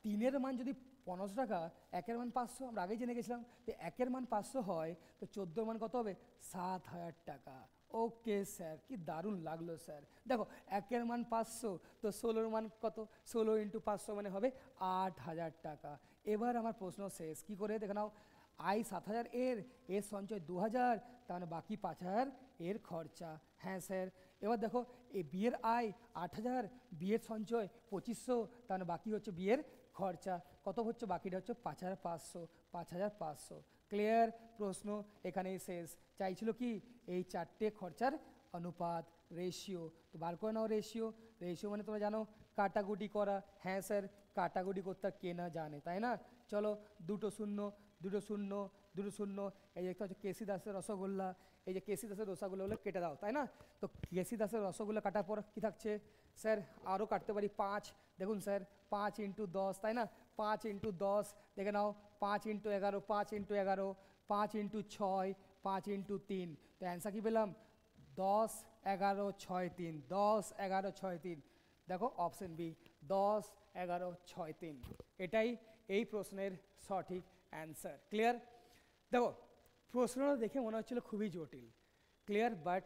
तीनेर मान যদি 1500 টাকা, একের মান 500, আমরা আগেই জেনে গেছিলাম, তো একের মান 500 হয়, তো 14 মান কত হবে 7000 টাকা। ওকে স্যার, কি দারুণ লাগলো স্যার। দেখো একের মান 500, তো 16 মান কত, 16 ইন্টু 500 মানে হবে 8000 টাকা। এবার আমার প্রশ্ন শেষ, কি করে দেখে নাও, আয় 7000 এর সঞ্চয় 2000, তার মানে বাকি 5000 এর খরচা। হ্যাঁ স্যার। এবার দেখো এই বিয়ের আয় 8000, বিয়ের সঞ্চয় 2500, তার মানে বাকি হচ্ছে বিয়ের খরচা, কত হচ্ছে বাকিটা হচ্ছে 5500, 5500। ক্লিয়ার? প্রশ্ন এখানেই শেষ। চাইছিল কি এই চারটে খরচার অনুপাত, রেশিও, তো বার করে নাও রেশিও। রেশিও মানে তোমরা জানো কাটাকুটি করা। হ্যাঁ স্যার, কাটাকুটি করতে কে না জানে, তাই না? চলো দুটো শূন্য, দুটো শূন্য, দুটো শূন্য, এই যে একটা হচ্ছে কেসি দাসের রসগোল্লা, এই যে কেসি দাসের রসগোল্লাগুলো কেটে দাও, তাই না? তো কেসি দাসের রসগোল্লা কাটার পর কী থাকছে স্যার, আরও কাটতে পারি 5, দেখুন স্যার 5 ইন্টু 10, তাই না? 5 ইন্টু 10 দেখে নাও, 5 ইন্টু 11, 5 ইন্টু 11, 5 ইন্টু 6, 5 ইন্টু 3, তো অ্যান্সার কী পেলাম 10, 11, 6, 3, 10, 11, 6, 3। দেখো অপশন বি 10, 11, 6, 3, এটাই এই প্রশ্নের সঠিক অ্যান্সার। ক্লিয়ার? দেখো প্রশ্নটা দেখে মনে হচ্ছিল খুবই জটিল, ক্লিয়ার, বাট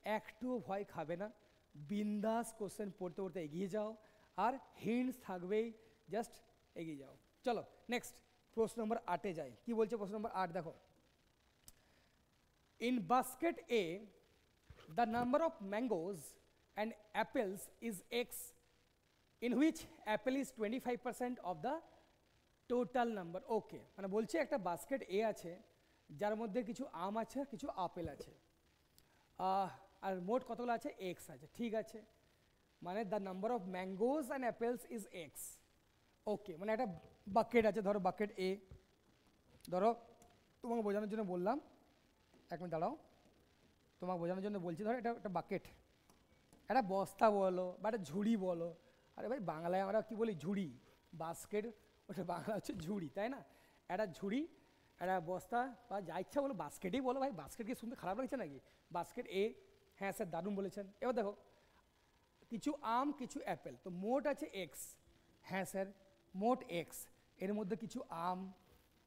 একটুও ভয় খাবে না, বিন্দাস কোশ্চেন পড়তে পড়তে এগিয়ে যাও, আর হিন্টস থাকবেই, জাস্ট এগিয়ে যাও। চলো নেক্সট প্রশ্ন নম্বর 8-এ যাই। কি বলছে প্রশ্ন নম্বর 8? দেখো, in basket A the number of mangoes and apples is X, in which apple is 25% of the total number. Okay, মানে বলছে একটা বাস্কেট এ আছে যার মধ্যে কিছু আম আছে, কিছু আপেল আছে, আর মোট কতগুলো আছে, এক্স আছে। ঠিক আছে, মানে the number of mangoes and apples is X. Okay, মানে একটা বাকেট আছে, ধরো বাকেট এ, ধরো তোমাকে বোঝানোর জন্য বললাম, এক মিনিট দাঁড়াও, তোমাকে বোঝানোর জন্য বলছি, ধরো এটা একটা বাকেট, একটা বস্তা বলো বা একটা ঝুড়ি বলো, আরে ভাই বাংলায় আমরা কি বলি, ঝুড়ি, বাস্কেট ওটা বাংলা হচ্ছে ঝুড়ি, তাই না? একটা ঝুড়ি, একটা বস্তা, বা যা ইচ্ছা বলো, বাস্কেটই বলো ভাই, বাস্কেট কি শুনতে খারাপ লাগছে নাকি? বাস্কেট এ। হ্যাঁ স্যার দারুণ বলেছেন। এবার দেখো কিছু আম, কিছু অ্যাপেল, তো মোট আছে এক্স। হ্যাঁ স্যার, মোট এক্স, এর মধ্যে কিছু আম,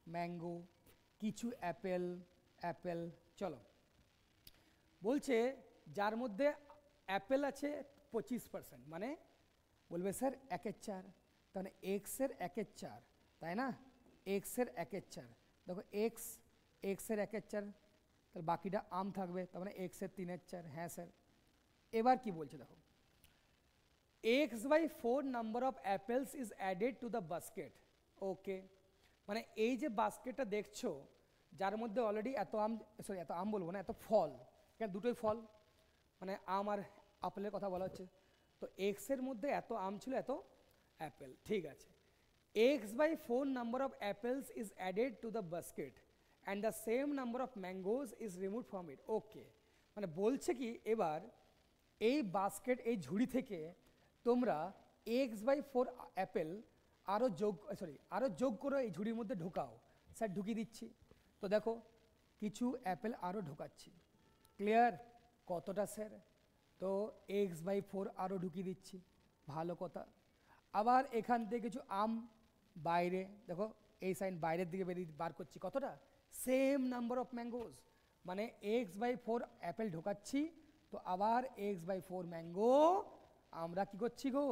ম্যাঙ্গো, কিছু অ্যাপেল, অ্যাপেল। চলো বলছে যার মধ্যে অ্যাপেল আছে 25%, মানে বলবে স্যার 1/4, তাহলে এক্সের 1/4, তাই না? এক্সের 1/4, দেখো এক্স, এক্সের 1/4, তাহলে বাকিটা আম থাকবে, তার মানে এক্সের 3/4। হ্যাঁ স্যার। এবার কি বলছে দেখো, x/4 number of apples is added to the basket. Okay, মানে এই যে বাস্কেটটা দেখছো যার মধ্যে অলরেডি এত আম, সরি এত আম বলবো না, এত ফল, এখানে দুটোই ফল, মানে আম আর আপেলের কথা বলা হচ্ছে। তো এক্সের মধ্যে এত আম ছিল, এত অ্যাপেল, ঠিক আছে। x/4 number of apples is added to the basket and the same number of mangoes is removed from it. ওকে, মানে বলছে কি এবার এই বাস্কেট, এই ঝুড়ি থেকে তোমরা x/4 অ্যাপেল আরও যোগ করে এই ঝুড়ির মধ্যে ঢোকাও। স্যার ঢুকিয়ে দিচ্ছি। তো দেখো কিছু অ্যাপেল আরও ঢোকাচ্ছি। ক্লিয়ার? কতটা স্যার? তো x/4 আরও ঢুকিয়ে দিচ্ছি। ভালো কথা। আবার এখান থেকে কিছু আম বাইরে, দেখো এই সাইন বাইরের দিকে বার করছি। কতটা? সেম নাম্বার অফ ম্যাঙ্গোজ, মানে x/4 অ্যাপেল ঢোকাচ্ছি, তো আবার x/4 ম্যাঙ্গো আমরা কি করছি গো,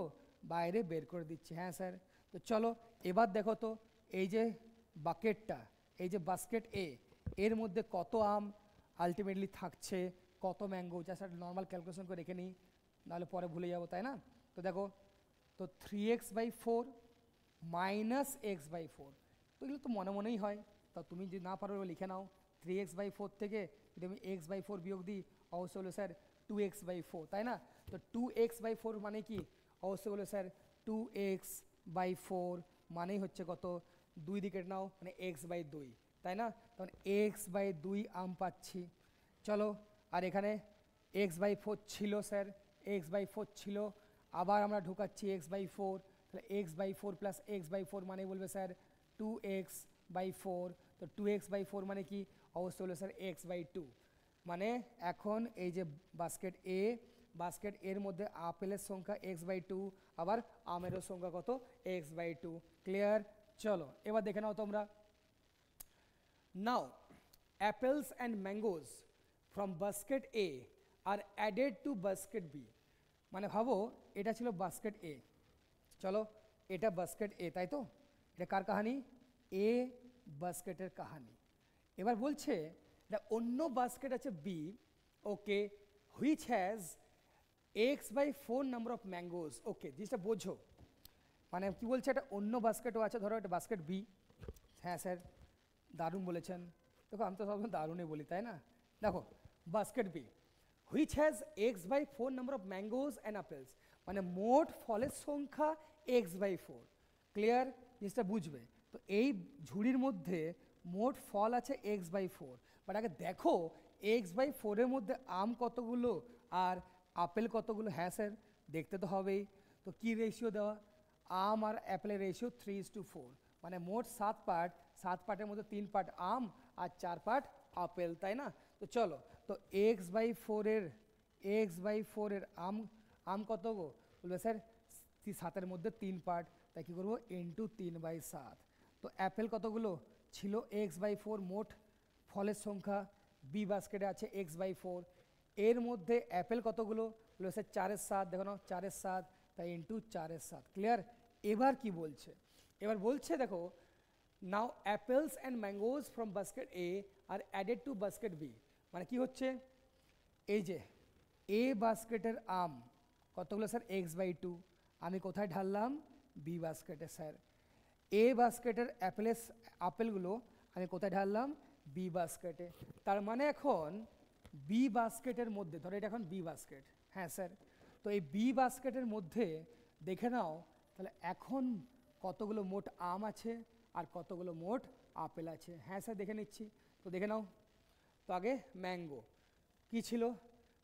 বাইরে বের করে দিচ্ছি। হ্যাঁ স্যার। তো চলো এবার দেখো তো এই যে বাকেটটা, এই যে বাস্কেট এর মধ্যে কত আম আলটিমেটলি থাকছে, কত ম্যাঙ্গো, জাস্ট একটা নর্মাল ক্যালকুলেশন করে রেখে নিই, নাহলে পরে ভুলে যাবো, তাই না? তো দেখো, তো 3x/4 মাইনাস x/4, তো এগুলো তো মনে মনেই হয়, তা তুমি যদি না পারো লিখে নাও। 3x/4 থেকে যদি আমি x/4 বিয়োগ দিই, অবশ্যই হলো স্যার 2x/4, তাই না? তো 2x/4 মানে কি? অবশ্যই হলো স্যার 2x/4 মানেই হচ্ছে কত, দুই দিকের নাও, মানে x/2, তাই না? তখন x/2 আম পাচ্ছি। চলো, আর এখানে x/4 ছিল স্যার, x/4 ছিল, আবার আমরা ঢুকাচ্ছি x/4, তাহলে x/4 প্লাস x/4 মানে বলবে স্যার 2x/4। তো 2x/4 মানে কি? অবশ্যই হলো স্যার x/2। মানে এখন এই যে বাস্কেট এর মধ্যে আপেলের সংখ্যা x/2, আবার আমেরও সংখ্যা কত, x/2। ক্লিয়ার? চলো এবার দেখে নাও তোমরা। Now apples and mangoes from basket A are added to basket B. মানে ভাবো এটা ছিল বাস্কেট এ, চলো এটা বাস্কেট এ, তাই তো? এটা কার কাহানি? এ বাস্কেটের কাহানি। এবার বলছে অন্য বাস্কেট আছে B, okay, which has x/4 number of mangoes. Okay, জিনিসটা বোঝো, মানে কি বলছে, এটা অন্য বাস্কেটও আছে, ধরো এটা বাস্কেট বি। হ্যাঁ স্যার, দারুণ বলেছেন। দেখো আমি তো সবসময় দারুণই বলি, তাই না? দেখো basket B which has x/4 number of mangoes and apples, মানে মোট ফলের সংখ্যা x/4। ক্লিয়ার? জিনিসটা বুঝবে। তো এই ঝুড়ির মধ্যে মোট ফল আছে x/4, বাট আগে দেখো x/4 এর মধ্যে আম কতগুলো আর আপেল কতগুলো। হ্যাঁ স্যার, দেখতে তো হবেই। তো কি রেশিও দেওয়া? আম আর অ্যাপেলের রেশিও 3:4, মানে মোট 7 পার্ট, 7 পার্টের মধ্যে 3 পার্ট আম আর 4 পার্ট আপেল, তাই না? তো চলো, তো x/4 এর আম কত গো? বলবে স্যার 7-এর মধ্যে 3 পার্ট, তাই কী করবো, ইন্টু 3/7। তো অ্যাপেল কতগুলো ছিল? x/4 মোট ফলের সংখ্যা বি বাস্কেটে আছে x/4, এর মধ্যে অ্যাপেল কতগুলো? বলবে স্যার 4/7, দেখো না 4/7, তাই ইন্টু 4/7। ক্লিয়ার? এবার কি বলছে? এবার বলছে দেখো, now apples and mangoes from basket A are added to basket B. মানে কি হচ্ছে, এই যে এ বাস্কেটের আম কতগুলো স্যার? x/2, আমি কোথায় ঢাললাম? B বাস্কেটে sir. এ বাস্কেটের আপেলগুলো আমি কোথায় ঢাললাম? বি বাস্কেটে। তার মানে এখন বি বাস্কেটের মধ্যে, ধরো এটা এখন বি বাস্কেট, হ্যাঁ স্যার, তো এই বি বাস্কেটের মধ্যে দেখে নাও তাহলে এখন কতগুলো মোট আম আছে আর কতগুলো মোট আপেল আছে। হ্যাঁ স্যার, দেখে নিচ্ছি। তো দেখে নাও। তো আগে ম্যাঙ্গো কি ছিল?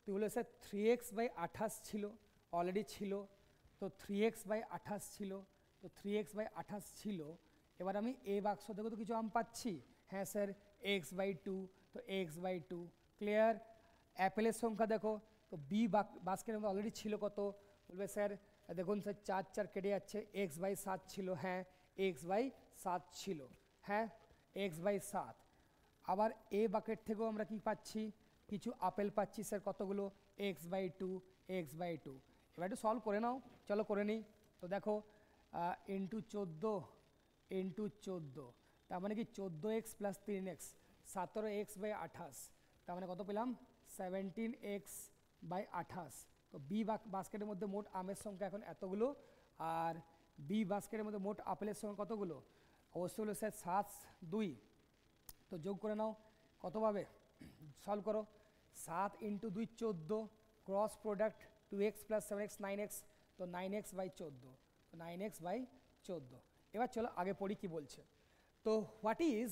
তুই বলে স্যার 3x/28 ছিল, অলরেডি ছিল। তো 3x/28 ছিল, তো 3x/28 ছিল। এবার আমি এ বাক্স থেকে তো কিছু আম পাচ্ছি। হ্যাঁ স্যার, x/2, তো x/2। ক্লিয়ার? অ্যাপেলের সংখ্যা দেখো, তো বি বাস্কেটের মধ্যে অলরেডি ছিল কত? বলবে স্যার দেখুন স্যার 4 কেটে যাচ্ছে, x/7 ছিল। হ্যাঁ, x/7 ছিল। হ্যাঁ, x/7। আবার এ বাকেট থেকেও আমরা কি পাচ্ছি? কিছু আপেল পাচ্ছি স্যার, কতগুলো? x/2, x/2। এবার একটু সলভ করে নাও, চলো করে নিই। তো দেখো ইন্টু 14, তার মানে কি 14x + 3x, 17x/28, তার মানে কত পেলাম 17x/28। তো বি বাস্কেটের মধ্যে মোট আমের সংখ্যা এখন এতগুলো, আর বি বাস্কেটের মধ্যে মোট আপেলের সংখ্যা কতগুলো? অবশ্যই হলো স্যার 7 2। তো যোগ করে নাও, কত পাবে? সলভ করো। 7 × 2 14, cross product 2x + 7x 9x, তো 9x/14, 9x/14। এবার চলো আগে পড়ি কি বলছে। তো what is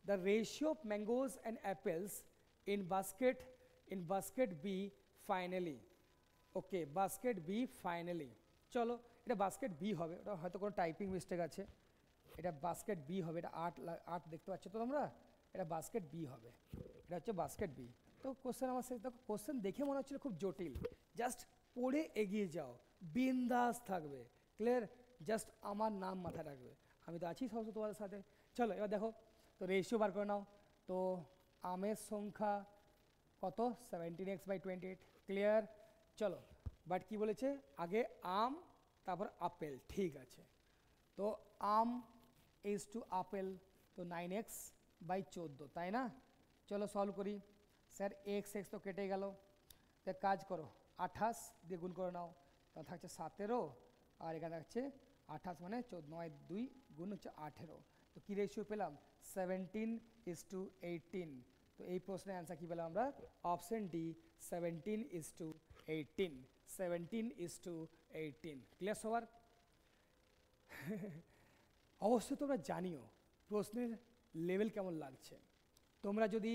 the ratio of mangoes and apples in basket B finally? Okay, basket B finally. চলো এটা বাস্কেট বি হবে, ওটা হয়তো কোনো টাইপিং মিস্টেক আছে, এটা বাস্কেট বি হবে। এটা 8 দেখতে পাচ্ছ তো তোমরা, এটা বাস্কেট বি হবে, এটা হচ্ছে বাস্কেট বি। তো কোশ্চেন আমার সাথে দেখো, কোশ্চেন দেখে মনে হচ্ছিল খুব জটিল, জাস্ট পড়ে এগিয়ে যাও, বিন্দাস থাকবে, ক্লিয়ার? জাস্ট আমার নাম মাথায় রাখবে, আমি তো আছি সব তোমাদের সাথে। চলো এবার দেখো, তো রেশিও বার করে নাও। তো আমের সংখ্যা কত? 17x/28, clear? চলো, বাট কি বলেছে আগে? আম, তারপর আপেল, ঠিক আছে। তো আম ইজ টু আপেল, তো 9x/14, তাই না? চলো সলভ করি। স্যার x তো কেটে গেল, তো কাজ করো 28 দিয়ে গুণ করে নাও, তা থাকছে 17, আর এখানে থাকছে 28 মানে 9 2 গুণ হচ্ছে 18। তো কী রেশিও পেলাম? 17:18। তো এই প্রশ্নের অ্যান্সার কী পেলাম আমরা? Option D, 17:18, 17:18। ক্লিয়ার সবার? অবশ্যই তোমরা জানিও প্রশ্নের লেভেল কেমন লাগছে। তোমরা যদি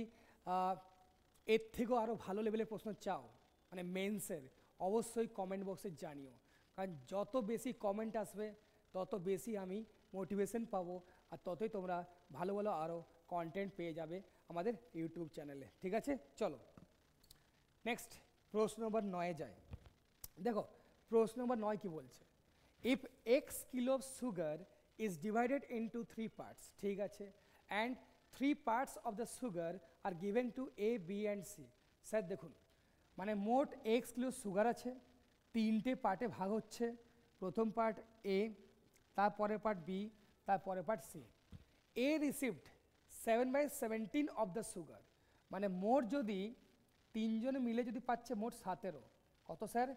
এর থেকেও আরও ভালো লেভেলের প্রশ্ন চাও, মানে মেন্সের, অবশ্যই কমেন্ট বক্সে জানিও, কারণ যত বেশি কমেন্ট আসবে তত বেশি আমি মোটিভেশন পাবো, আর ততই তোমরা ভালো ভালো আরও কন্টেন্ট পেয়ে যাবে আমাদের ইউটিউব চ্যানেলে, ঠিক আছে? চলো নেক্সট প্রশ্ন নম্বর 9 যায়। দেখো প্রশ্ন নম্বর 9 কি বলছে? If x kilo of sugar is divided into 3 parts, ঠিক আছে, and 3 parts of the sugar are given to A, B and C। Sir দেখুন, মানে মোট x কিলো সুগার আছে, 3টে পার্টে ভাগ হচ্ছে, প্রথম পার্ট A, তারপরের পার্ট B, তারপরের part C। A received 7/17 of the sugar, মানে মোট যদি তিনজনে মিলে যদি পাচ্ছে মোট 17, কত স্যার?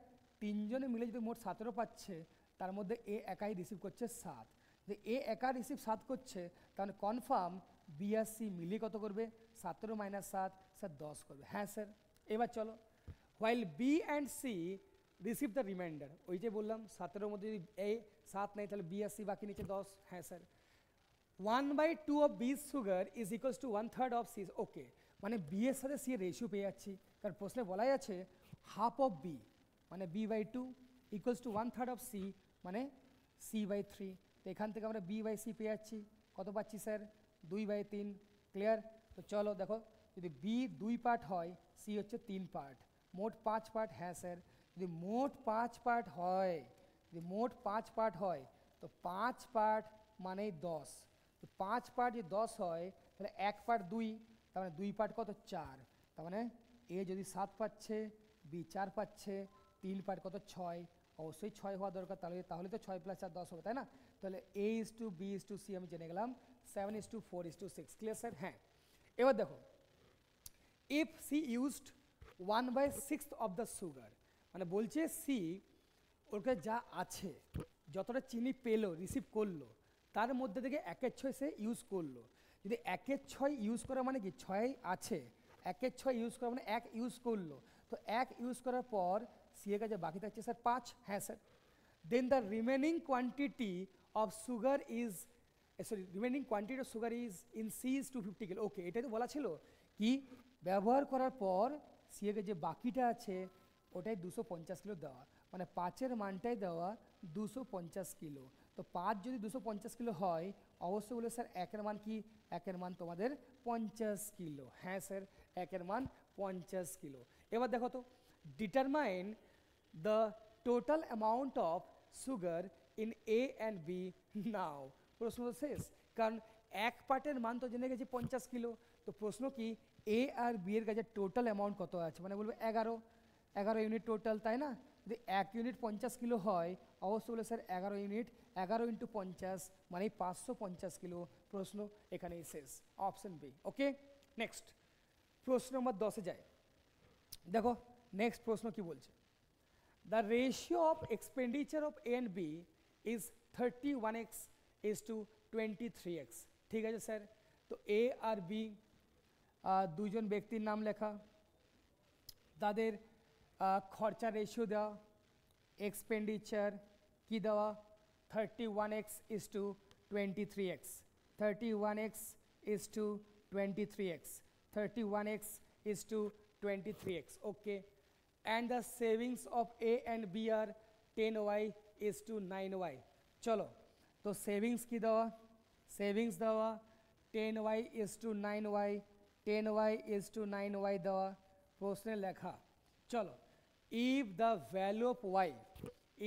তিনজনে মিলে যদি মোট 17 পাচ্ছে, তার মধ্যে এ একাই রিসিভ করছে 7। যে এ একা রিসিভ 7 করছে, তাহলে কনফার্ম বি আর সি মিলিয়ে কত করবে? 17 - 7, স্যার 10 করবে। হ্যাঁ স্যার। এবার চলো, while B and C receive the remainder, ওই যে বললাম 17-এর মধ্যে যদি এ 7 নেই, তাহলে বি আর সি বাকি নিচে 10। হ্যাঁ স্যার। 1/2 of B sugar is equals to 1/3 of C. Okay, মানে বি এর সাথে সি এর রেশিও পেয়ে যাচ্ছি, কারণ প্রশ্নে বলাই আছে হাফ অফ বি, মানে b/2 equals to 1/3 of C, মানে c/3। তো এখান থেকে আমরা b/c পেয়ে যাচ্ছি, কত পাচ্ছি স্যার? 2/3। ক্লিয়ার? তো চলো দেখো, যদি বি 2 পার্ট হয়, সি হচ্ছে 3 পার্ট, মোট 5 পার্ট। হ্যাঁ স্যার। যদি মোট 5 পার্ট হয়, যদি মোট 5 পার্ট হয়, তো 5 পার্ট মানে 10। তো 5 পার্ট যদি 10 হয়, তাহলে 1 পার্ট 2, তার মানে 2 পার্ট কত? 4। তার মানে এ যদি 7 পাচ্ছে, বি 4 পাচ্ছে, 3 পার্ট কত? 6। অবশ্যই 6 হওয়া দরকার, তাহলে তো 6 + 4 10 হবে, তাই না? তাহলে A is to B is to C আমি জেনে গেলাম 7:4:6। Clear sir? হ্যাঁ। এবার দেখো, if C used 1/6 of the sugar, মানে বলছে সি ওর যা আছে, যতটা চিনি পেলো, রিসিভ করলো, তার মধ্যে থেকে 1/6 সে ইউজ করলো। যদি 1/6 ইউজ করা মানে কি? 6 আছে, 1/6 ইউজ করা মানে 1 ইউজ করলো, তো 1 ইউজ করার পর সি এর কাছে বাকি থাকছে স্যার 5। হ্যাঁ sir. Then the remaining quantity of sugar is remaining quantity of sugar is in C is 250 kilo. Okay, এটাই তো বলা ছিল কি ব্যবহার করার পর সি এর যে বাকিটা আছে ওটাই 250 কিলো দেওয়া, মানে 5-এর মানটাই দেওয়া 250 কিলো। তো 5 যদি 250 কিলো হয়, অবশ্যই বলে স্যার 1-এর মান কি? 1-এর মান তোমাদের 50 কিলো। হ্যাঁ স্যার, 1-এর মান 50 কিলো। এবার দেখো তো, determine the total amount of sugar in A and B now. প্রশ্ন তো শেষ, কারণ 1 পার্টের মান তো জেনে গেছি 50 কিলো। তো প্রশ্ন কি, এ আর বি এর কাছে টোটাল অ্যামাউন্ট কত আছে? মানে বলবো 11 ইউনিট টোটাল, তাই না? যদি 1 ইউনিট 50 কিলো হয়, অবশ্যই বলে স্যার 11 ইউনিট, 11 × 50 মানে 550 কিলো। প্রশ্ন এখানেই শেষ, অপশন বি। ওকে, নেক্সট প্রশ্ন নম্বর 10-এ যায়। দেখো নেক্সট প্রশ্ন কি বলছে, the ratio of expenditure of A and B is 31x is to 23x। ঠিক আছে স্যার, তো এ আর বি দুইজন ব্যক্তির নাম লেখা, তাদের খরচা রেশিও দেওয়া, এক্সপেন্ডিচার কি দেওয়া 31x is to 23x, 31x is to 23x, 31x is to 23x, okay, and the savings of A and B are 10y is to 9y। चलो तो savings की दवा, savings दवा 10y is to 9y, 10y is to 9y दवा प्रश्न लेखा। चलो if the value of y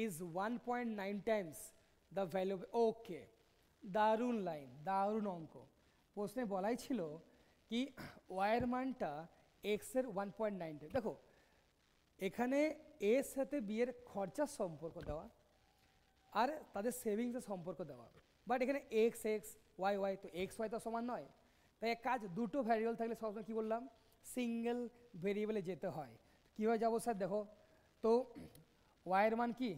is 1.9 times the value of, okay, দারুণ লাইন, দারুণ অঙ্ক। প্রশ্নে বলাই ছিল কি ওয়াইয়ের মানটা এক্সের 1.9। দেখো এখানে এর সাথে বি এর খরচার সম্পর্ক দেওয়া আর তাদের সেভিংসের সম্পর্ক দেওয়া, বাট এখানে এক্স এক্স ওয়াই ওয়াই, তো এক্স ওয়াই তো সমান নয়। তাই এক কাজ, দুটো ভ্যারিয়েবল থাকলে সবসময় কী বললাম, সিঙ্গেল ভেরিয়েবলে যেতে হয়। কীভাবে যাবো স্যার, দেখো তো ওয়াইয়ের মান কি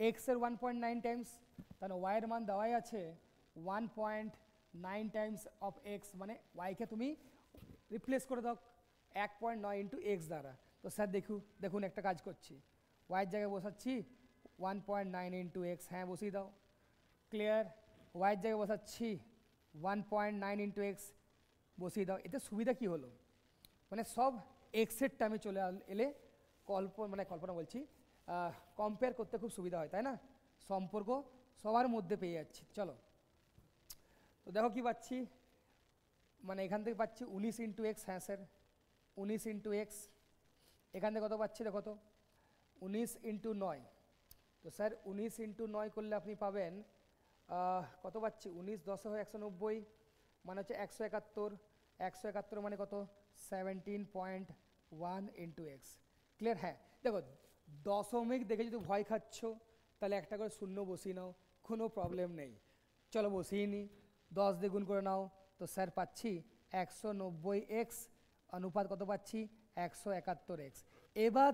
এক্সের 1.9 টাইমস, তাহলে ওয়াইয়ের মান দেওয়াই আছে 1.9 টাইমস অফ এক্স, মানে ওয়াইকে তুমি রিপ্লেস করে দাও 1.9 ইন্টু এক্স দ্বারা। তো স্যার দেখুন একটা কাজ করছি, ওয়াইয়ের জায়গায় বসাচ্ছি 1.9 ইন্টু এক্স, হ্যাঁ বসিয়ে দাও, ক্লিয়ার। ওয়াইয়ের জায়গায় বসাচ্ছি 1.9 ইন্টু এক্স, বসিয়ে দাও। এতে সুবিধা কি হলো, মানে সব এক্সের টার্মে চলে এলে কল্পনা বলছি, কম্পেয়ার করতে খুব সুবিধা হয়, তাই না, সম্পর্ক সবার মধ্যে পেয়ে যাচ্ছি। চলো তো দেখো কি পাচ্ছি, মানে এখান থেকে পাচ্ছি 19 ইন্টু এক্স, হ্যাঁ স্যার 19 ইন্টু এক্স। এখান থেকে কত পাচ্ছি দেখো তো 19 ইন্টু 9, তো স্যার 19 ইন্টু 9 করলে আপনি পাবেন কত পাচ্ছি, 19 10 হয় 190, মানে হচ্ছে 171, 171 মানে কত 17.1 ইন্টু এক্স, ক্লিয়ার। হ্যাঁ দেখো দশমিক দেখে যদি ভয় খাচ্ছ তাহলে একটা করে শূন্য বসিয়ে নাও, কোনো প্রবলেম নেই। চলো বসিয়ে নিই, 10 দিয়ে গুণ করে নাও, তো স্যার পাচ্ছি 190x অনুপাত কত পাচ্ছি 171x। এবার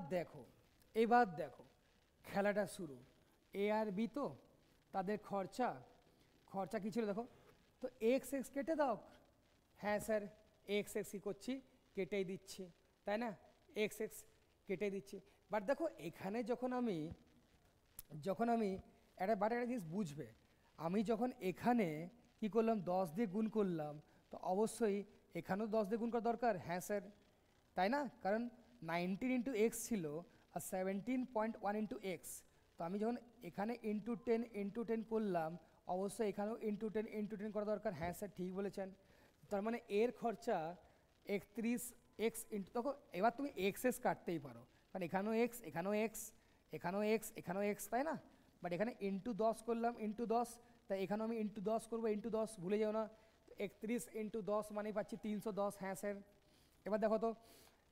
দেখো খেলাটা শুরু, এ আর বি তো তাদের খরচা কী ছিল দেখো, তো এক্স এক্স কেটে দাও, হ্যাঁ স্যার এক্স এক্স কী করছি কেটেই দিচ্ছি, তাই না, এক্স এক্স কেটে দিচ্ছি। বাট দেখো এখানে যখন আমি একটা জিনিস বুঝবে, আমি যখন এখানে কি করলাম 10 দিয়ে গুণ করলাম, তো অবশ্যই এখানেও 10 দিয়ে গুণ করা দরকার, হ্যাঁ স্যার, তাই না, কারণ 19 ইন্টু এক্স ছিল আর 17.1 ইন্টু এক্স, তো আমি যখন এখানে ইন্টু 10 করলাম, অবশ্যই এখানেও ইন্টু 10 করা দরকার, হ্যাঁ স্যার ঠিক বলেছেন। তার মানে এর খরচা 31x ইন্টু, দেখো এবার তুমি এক্স এক্স কাটতেই পারো, কারণ এখানেও এক্স এখানেও এক্স এখানেও এক্স এখানেও এক্স, তাই না, বাট এখানে ইন্টু 10 করলাম, ইন্টু 10, তাই এখানেও আমি ইন্টু 10 করবো, ইন্টু 10 ভুলে যাও না, 31 ইন্টু 10 মানে পাচ্ছি 310, হ্যাঁ স্যার। এবার দেখো তো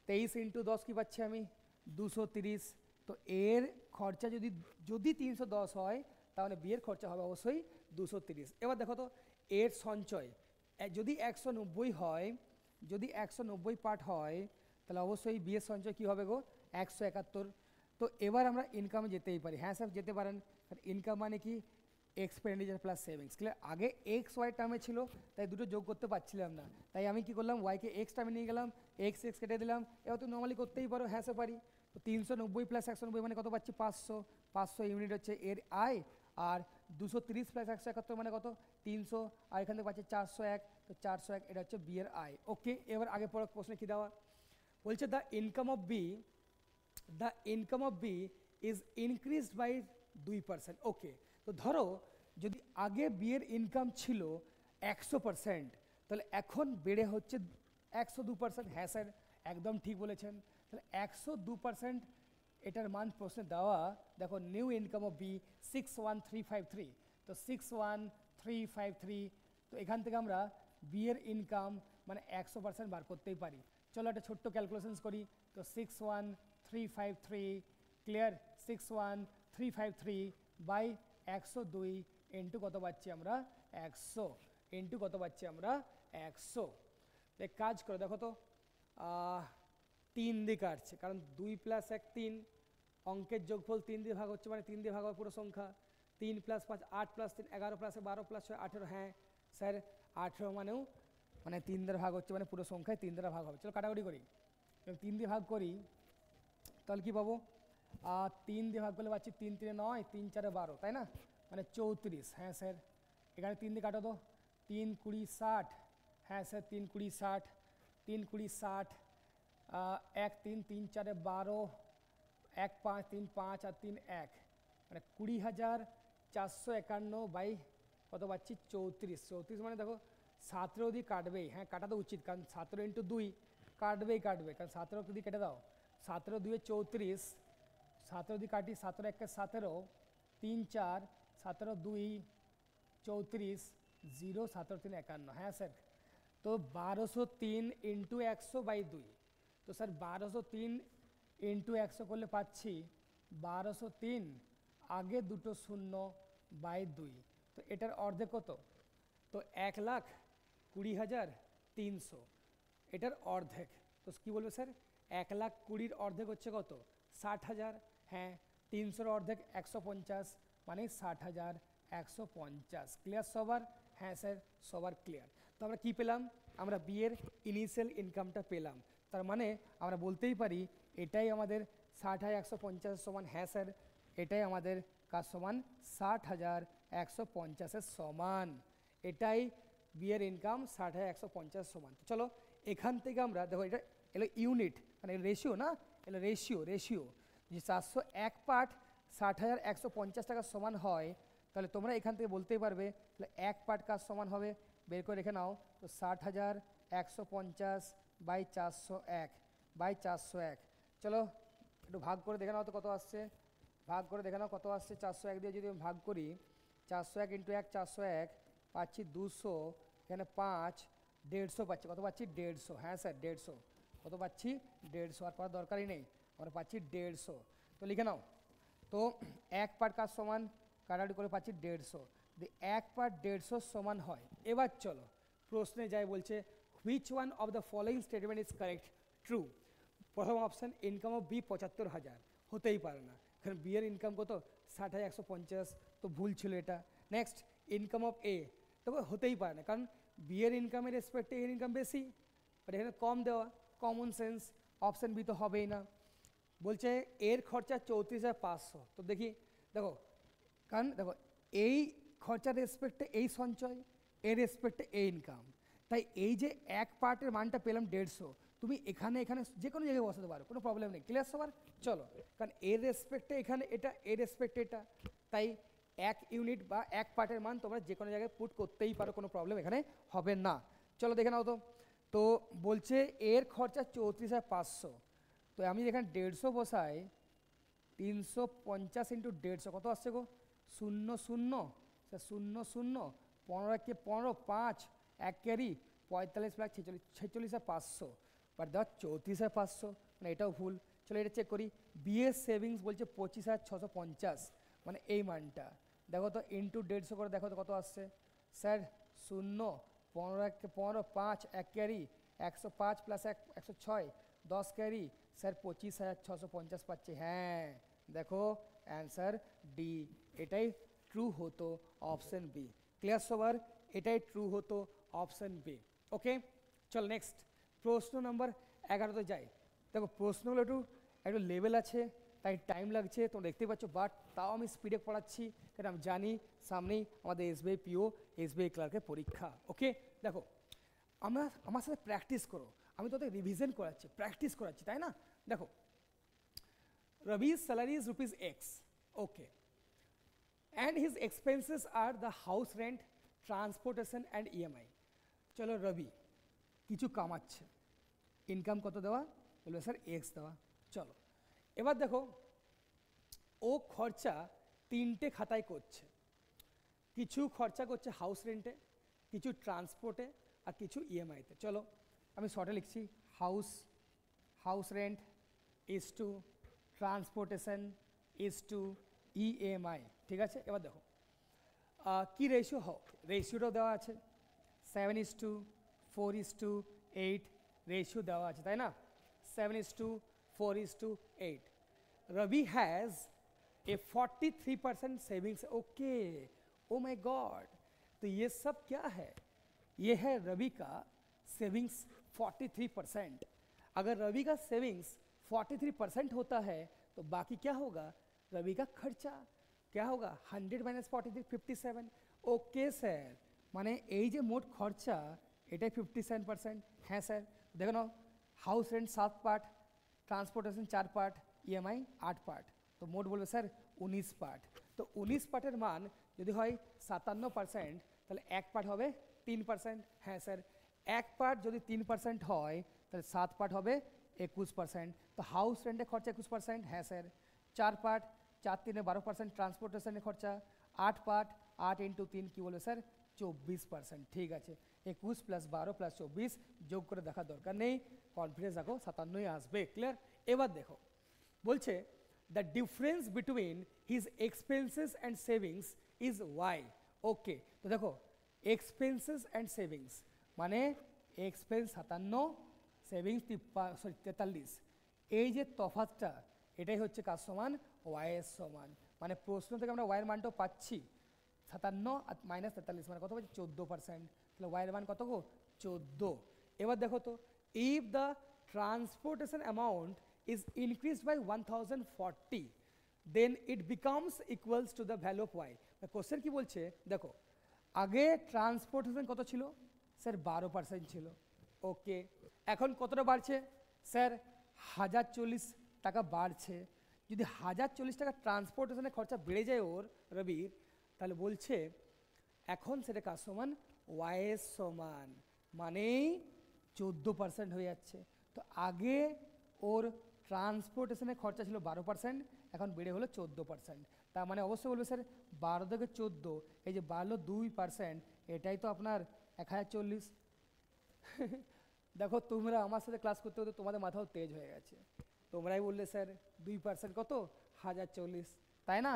23 ইন্টু 10 কী পাচ্ছি আমি 230, তো এর খরচা যদি 310 হয় তাহলে বিয়ের খরচা হবে অবশ্যই 230। এবার দেখো তো এর সঞ্চয় যদি 190 হয়, যদি 190 পার্ট হয় তাহলে অবশ্যই বিয়ের সঞ্চয় কী হবে গো 171। তো এবার আমরা ইনকামে যেতেই পারি, হ্যাঁ স্যার যেতে পারেন, ইনকাম মানে কি এক্সপেন্ডিচার প্লাস সেভিংস, ক্লিয়ার। আগে এক্স ওয়াই টার্মে ছিল তাই দুটো যোগ করতে পারছিলাম না, তাই আমি কি করলাম ওয়াইকে এক্স টার্মে নিয়ে গেলাম, এক্স এক্স কেটে দিলাম। এবার তো নর্মালি করতেই পারো, হ্যাঁ স্যার পারি। তো 390 প্লাস 190 মানে কত পাচ্ছি 500 ইউনিট হচ্ছে এর আয়, আর 230 প্লাস 171 মানে কত 300, আর এখান থেকে পাচ্ছি 401, তো 401 এটা হচ্ছে বিয়ের আয়। ওকে, এবার আগে পড়া প্রশ্নে কী দেওয়া বলছে, the income of B is increased by 2%। ওকে, তো ধরো যদি আগে বিয়ের ইনকাম ছিল 100%, তাহলে এখন বেড়ে হচ্ছে 102%, হ্যাঁ স্যার একদম ঠিক বলেছেন। তাহলে 102% এটার মান প্রশ্নে দেওয়া, দেখো নিউ ইনকাম অফ বি 61353, তো 61353, তো এখান থেকে আমরা বিয়ের ইনকাম মানে 100% বার করতেই পারি। চলো একটা ছোট্ট ক্যালকুলেশনস করি, তো 61353 ক্লিয়ার, 61353 বাই 102 ইন্টু কত পাচ্ছি আমরা 100, ইন্টু কত পাচ্ছি আমরা 100। এক কাজ করে দেখো তো 3 দিয়ে কাটছে, কারণ 2 + 1 3, অঙ্কের যোগফল 3 দিয়ে ভাগ হচ্ছে মানে 3 দিয়ে ভাগ হবে পুরো সংখ্যা। 3 + 5 8 + 3 11 + 1 12 + 6 18। হ্যাঁ স্যার 18 মানেও মানে 3 দিয়ে ভাগ হচ্ছে মানে পুরো সংখ্যায় 3 দিয়ে ভাগ হবে। চলো কাটাকুটি করি, 3 দিয়ে ভাগ করি তাহলে কী পাবো? 3 দিয়ে ভাগ করলে পাচ্ছি 3 3 9, 3 4 12, তাই না? মানে 34। হ্যাঁ স্যার এখানে 3 দিয়ে কাটো তো, 3 20 60। হ্যাঁ স্যার 3 20 60, 3 20 60, 1 3 3 4 12, 1 5 3 5 আর 3 1, মানে 20,451 বাই কত পাচ্ছি? 34। 34 মানে দেখো 17 দিয়ে কাটবেই। হ্যাঁ কাটা তো উচিত, কারণ 17 × 2 কাটবে, কারণ 17 দিয়ে কেটে দাও। 17 2 34, 17 দিয়ে কাটি, 17 1 17, 3 4, 17 2 34, 0 17 3 51। হ্যাঁ স্যার তো 1203 × 100/2। তো স্যার 1203 × 100 করলে পাচ্ছি 1203, আগে দুটো 0/2। তো এটার অর্ধেক কত? তো 1,20,300, এটার অর্ধেক। তো কী বলবো স্যার? 1,20,000 অর্ধেক হচ্ছে কত? 60,000। হ্যাঁ 300-র অর্ধেক 150, মানে 60,150। ক্লিয়ার সবার? হ্যাঁ স্যার সবার ক্লিয়ার। তো আমরা কী পেলাম? আমরা বিয়ের ইনিশিয়াল ইনকামটা পেলাম। তার মানে আমরা বলতেই পারি এটাই আমাদের 60,150 সমান। হ্যাঁ স্যার এটাই আমাদের কাজ সমান 60,150-এর সমান। এটাই বিয়ের ইনকাম 60,150 সমান। চলো এখান থেকে আমরা দেখো, এটা এলো ইউনিট মানে রেশিও না, এলো রেশিও যে 401 পার্ট 60,150 টাকা সমান হয়, তাহলে তোমরা এখান থেকে বলতেই পারবে তাহলে 1 পার্ট কাজ সমান হবে, বের করে রেখে নাও। তো 60,150/401 চলো একটু ভাগ করে দেখে নাও তো কত আসছে। ভাগ করে দেখে নাও কত আসছে। 401 দিয়ে যদি আমি ভাগ করি, 401 × 1 401, পাচ্ছি 200, এখানে 5, 150 পাচ্ছি। কত পাচ্ছি? 150। হ্যাঁ স্যার 150। কত পাচ্ছি? 150। আর করার দরকারই নেই, আমরা পাচ্ছি 150। তো লিখে নাও। তো 1 পার্ট কাজ সমান, কাটাকাটি করে পাচ্ছি 150। যদি 1 পার্ট 150 সমান হয়, এবার চলো প্রশ্নে যাই। বলছে which one of the following statement is correct? True. প্রথম অপশান ইনকাম অফ বি 75,000, হতেই পারে না, কারণ বি এর ইনকাম কত? 60,150, তো ভুল ছিল এটা। নেক্সট ইনকাম অফ এ, তবে হতেই পারে না, কারণ বি এর ইনকামের রেসপেক্টে এর ইনকাম বেশি, বাট এখানে কম দেওয়া, কমন সেন্স, অপশান বি তো হবেই না। বলছে এর খরচা 34,500। তো দেখি, দেখো কারণ দেখো এই খরচার রেসপেক্টে এই সঞ্চয়, এর রেসপেক্টে এই ইনকাম, তাই এই যে 1 পার্টের মানটা পেলাম 150, তুমি এখানে যে কোনো জায়গায় বসাতে পারো, কোনো প্রবলেম নেই। ক্লিয়ার সবার? চলো, কারণ এর রেসপেক্টে এখানে এটা, এর রেসপেক্টে এটা, তাই 1 ইউনিট বা 1 পার্টের মান তোমরা যে কোনো জায়গায় পুট করতেই পারো, কোনো প্রবলেম এখানে হবে না। চলো দেখে নাও তো। তো বলছে এর খরচা 34,500, তো আমি এখানে 150 বসাই, 350 × 150 কত আসছে গো? 0 0 0 0, 15 কে 15, 5 1 ক্যারি 45 + 46,500, বাট দেওয়া 34,500, মানে এটাও ভুল। চলো এটা চেক করি। বিএস সেভিংস বলছে 25,650, মানে এই মানটা দেখো তো, ইন্টু 150 করে দেখো তো কত আসছে। স্যার 0 15 1 কে 15, 5 1 ক্যারি 105 + 1 106, 10 ক্যারি স্যার 25,650 পাচ্ছি। হ্যাঁ দেখো অ্যান্সার ডি, এটাই ট্রু হতো, অপশন বি। ক্লিয়ার সবার? এটাই ট্রু হতো, অপশন বি। ওকে চল নেক্সট প্রশ্ন নম্বর 11তে যাই। দেখো প্রশ্নগুলো একটু লেভেল আছে, তাই টাইম লাগছে, তোমরা দেখতেই পাচ্ছ, বাট তাও আমি স্পিডে পড়াচ্ছি, কারণ আমি জানি সামনেই আমাদের এসবিআই পিও, এসবিআই ক্লার্কের পরীক্ষা। ওকে দেখো, আমার সাথে প্র্যাকটিস করো, আমি তোদের রিভিশন করাচ্ছি, প্র্যাকটিস করাচ্ছি, তাই না? দেখো Ravi's salary is ₹X, okay, and his expenses are the house rent, transportation and EMI. চলো রবি কিছু কামাচ্ছে, ইনকাম কত দেওয়া? বলবে স্যার এক্স দেওয়া। চলো এবার দেখো ও খরচা 3টে খাতায় করছে, কিছু খরচা করছে হাউস রেন্টে, কিছু ট্রান্সপোর্টে, আর কিছু ইএমআইতে। চলো আমি শর্টে লিখছি, house rent is to transportation is to EMI. ঠিক আছে, এবার দেখো কি রেশিও হোক, রেশিওটাও দেওয়া আছে 7:4:8, রেশিও দেওয়া আছে, তাই না? 7:4:8. Ravi has a 43% savings. Okay, O my God, तो ये सब क्या है? ये है रवि का सेविंग्स 43%. अगर रवि का सेविंग्स 43% होता है तो बाकी क्या होगा? रवि का खर्चा क्या होगा? 100 - 43 57. ओके স্যার, মানে এই যে মোট খরচা এটাই 57%. হ্যাঁ স্যার, দেখো না, house rent 7 part, transportation 4 part, EMI 8 part, তো মোট বলবে স্যার 19 পার্ট. তো 19 পার্টের মান যদি হয় 57%, তাহলে এক পার্ট হবে 3%. হ্যাঁ স্যার, এক পার্ট যদি 3% হয় তাহলে 7 পার্ট হবে 21%. তো হাউস রেন্টের খরচা 21%. হ্যাঁ স্যার, 4 পার্ট, 4 3 12%, ট্রান্সপোর্টেশনের খরচা 8 পার্ট, 8 × 3 কি বলবে স্যার? 24%. ঠিক আছে, 21 + 12 + 24 যোগ করে দেখার দরকার নেই, কনফিডেন্স রাখো 57ই আসবে. ক্লিয়ার? এবার দেখো বলছে the difference between his expenses and savings is Y. Okay, তো দেখো এক্সপেন্সেস অ্যান্ড সেভিংস মানে এক্সপেন্স 57, সেভিংস 43. এই যে তফাৎটা এটাই হচ্ছে কার সমান? ওয়াইয়ের সমান. মানে প্রশ্ন থেকে আমরা ওয়াইয়ের মানটাও পাচ্ছি 57 আর -43 মানে কত পাচ্ছি? 14%. তাহলে ওয়াইয়ের মান কত গো? 14. এবার দেখো তো, if the transportation amount is increased by 1040, then it becomes equals to the value of y. Question কি বলছে দেখো, আগে ট্রান্সপোর্টেশন কত ছিল স্যার? 12% ছিল. ওকে, এখন কতটা বাড়ছে স্যার? 1040 টাকা বাড়ছে. যদি 1040 টাকা ট্রান্সপোর্টেশনের খরচা বেড়ে যায় ওর রবির, তাহলে বলছে এখন সেটা কার সমান? ওয়াইয়ের সমান, মানেই 14% হয়ে যাচ্ছে. তো আগে ওর ট্রান্সপোর্টেশনের খরচা ছিল 12%, এখন বেড়ে হলো 14%. তার মানে অবশ্যই বলবে স্যার 12 থেকে 14, এই যে বাড়লো 2%, এটাই তো আপনার 1040. দেখো তোমরা আমার সাথে ক্লাস করতে করতে তোমাদের মাথাও তেজ হয়ে গেছে, তোমরাই বললে স্যার 2% কত? 1040, তাই না?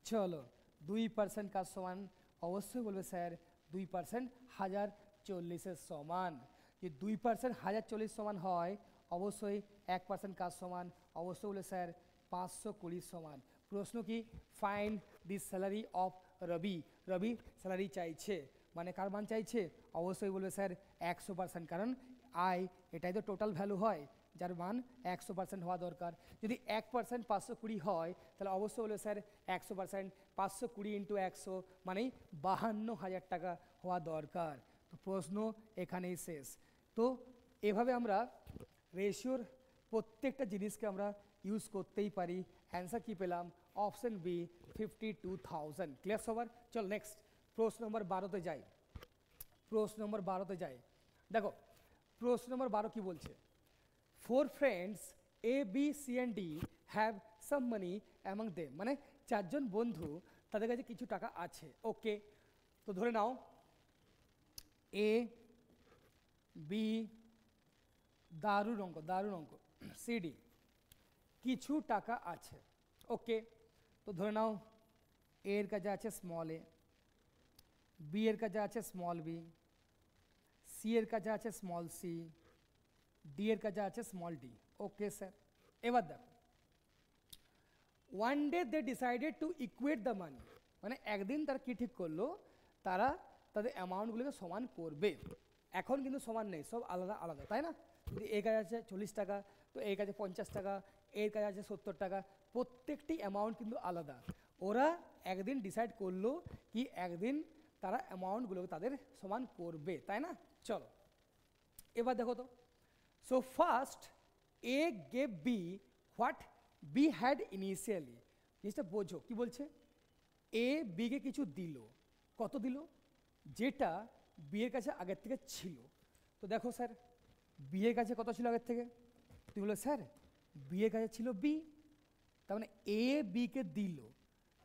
চলো, 2% কার সমান? অবশ্যই বলবে স্যার 2% 1040-এর সমান. যে 2% 1040 সমান হয়, অবশ্যই 1% কার সমান? অবশ্যই বলে স্যার 520 সমান. প্রশ্ন কি? Find the salary of Rabi. Rabi salary চাইছে, মানে কার মান চাইছে? অবশ্যই বলবে স্যার 100%, কারণ আয় এটাই তো টোটাল ভ্যালু হয়, যার মান 100% হওয়া দরকার. যদি 1% 520 হয় তাহলে অবশ্যই বলবে স্যার 100%, 520 × 100 মানেই 52,000 টাকা হওয়া দরকার. তো প্রশ্ন এখানেই শেষ. তো এভাবে আমরা রেশিওর প্রত্যেকটা জিনিসকে আমরা ইউজ করতেই পারি. অ্যান্সার কি পেলাম? Option B 52,000. ক্লিয়ার সবার? চল নেক্সট প্রশ্ন নম্বর 12তে যাই. প্রশ্ন নম্বর 12তে যাই. দেখো প্রশ্ন নম্বর 12 কি বলছে? 4 friends A, B, C and D have some money among them. মানে 4 জন বন্ধু, তাদের কাছে কিছু টাকা আছে. ওকে, তো ধরে নাও A, B, দারুণ অঙ্ক, CD কিছু টাকা আছে. ওকে, তো ধরে নাও A এর কাছে আছে স্মল a, B এর কাছে আছে স্মল b, C এর কাছে আছে স্মল c, D এর কাছে আছে স্মল d. ওকে স্যার, এবার দেখো one day they decided to equate the money. মানে একদিন তারা কি ঠিক করলো? তারা তাদের অ্যামাউন্টগুলোকে সমান করবে. এখন কিন্তু সমান নেই, সব আলাদা আলাদা, তাই না? যদি এর কাছে আছে 40 টাকা, তো এর কাছে 50 টাকা, এর কাছে আছে 70 টাকা, প্রত্যেকটি অ্যামাউন্ট কিন্তু আলাদা. ওরা একদিন ডিসাইড করলো কি একদিন তারা অ্যামাউন্টগুলোকে তাদের সমান করবে, তাই না? চলো এবার দেখো তো. So first A gave B what B had initially. জিনিসটা বোঝো কি বলছে? এ বিকে কিছু দিল. কত দিল? যেটা বিয়ের কাছে আগের থেকে ছিল. তো দেখো স্যার বিয়ের কাছে কত ছিল আগের থেকে? তুমি বলো স্যার বিয়ের কাছে ছিল বি, তার মানে এ বিকে দিল.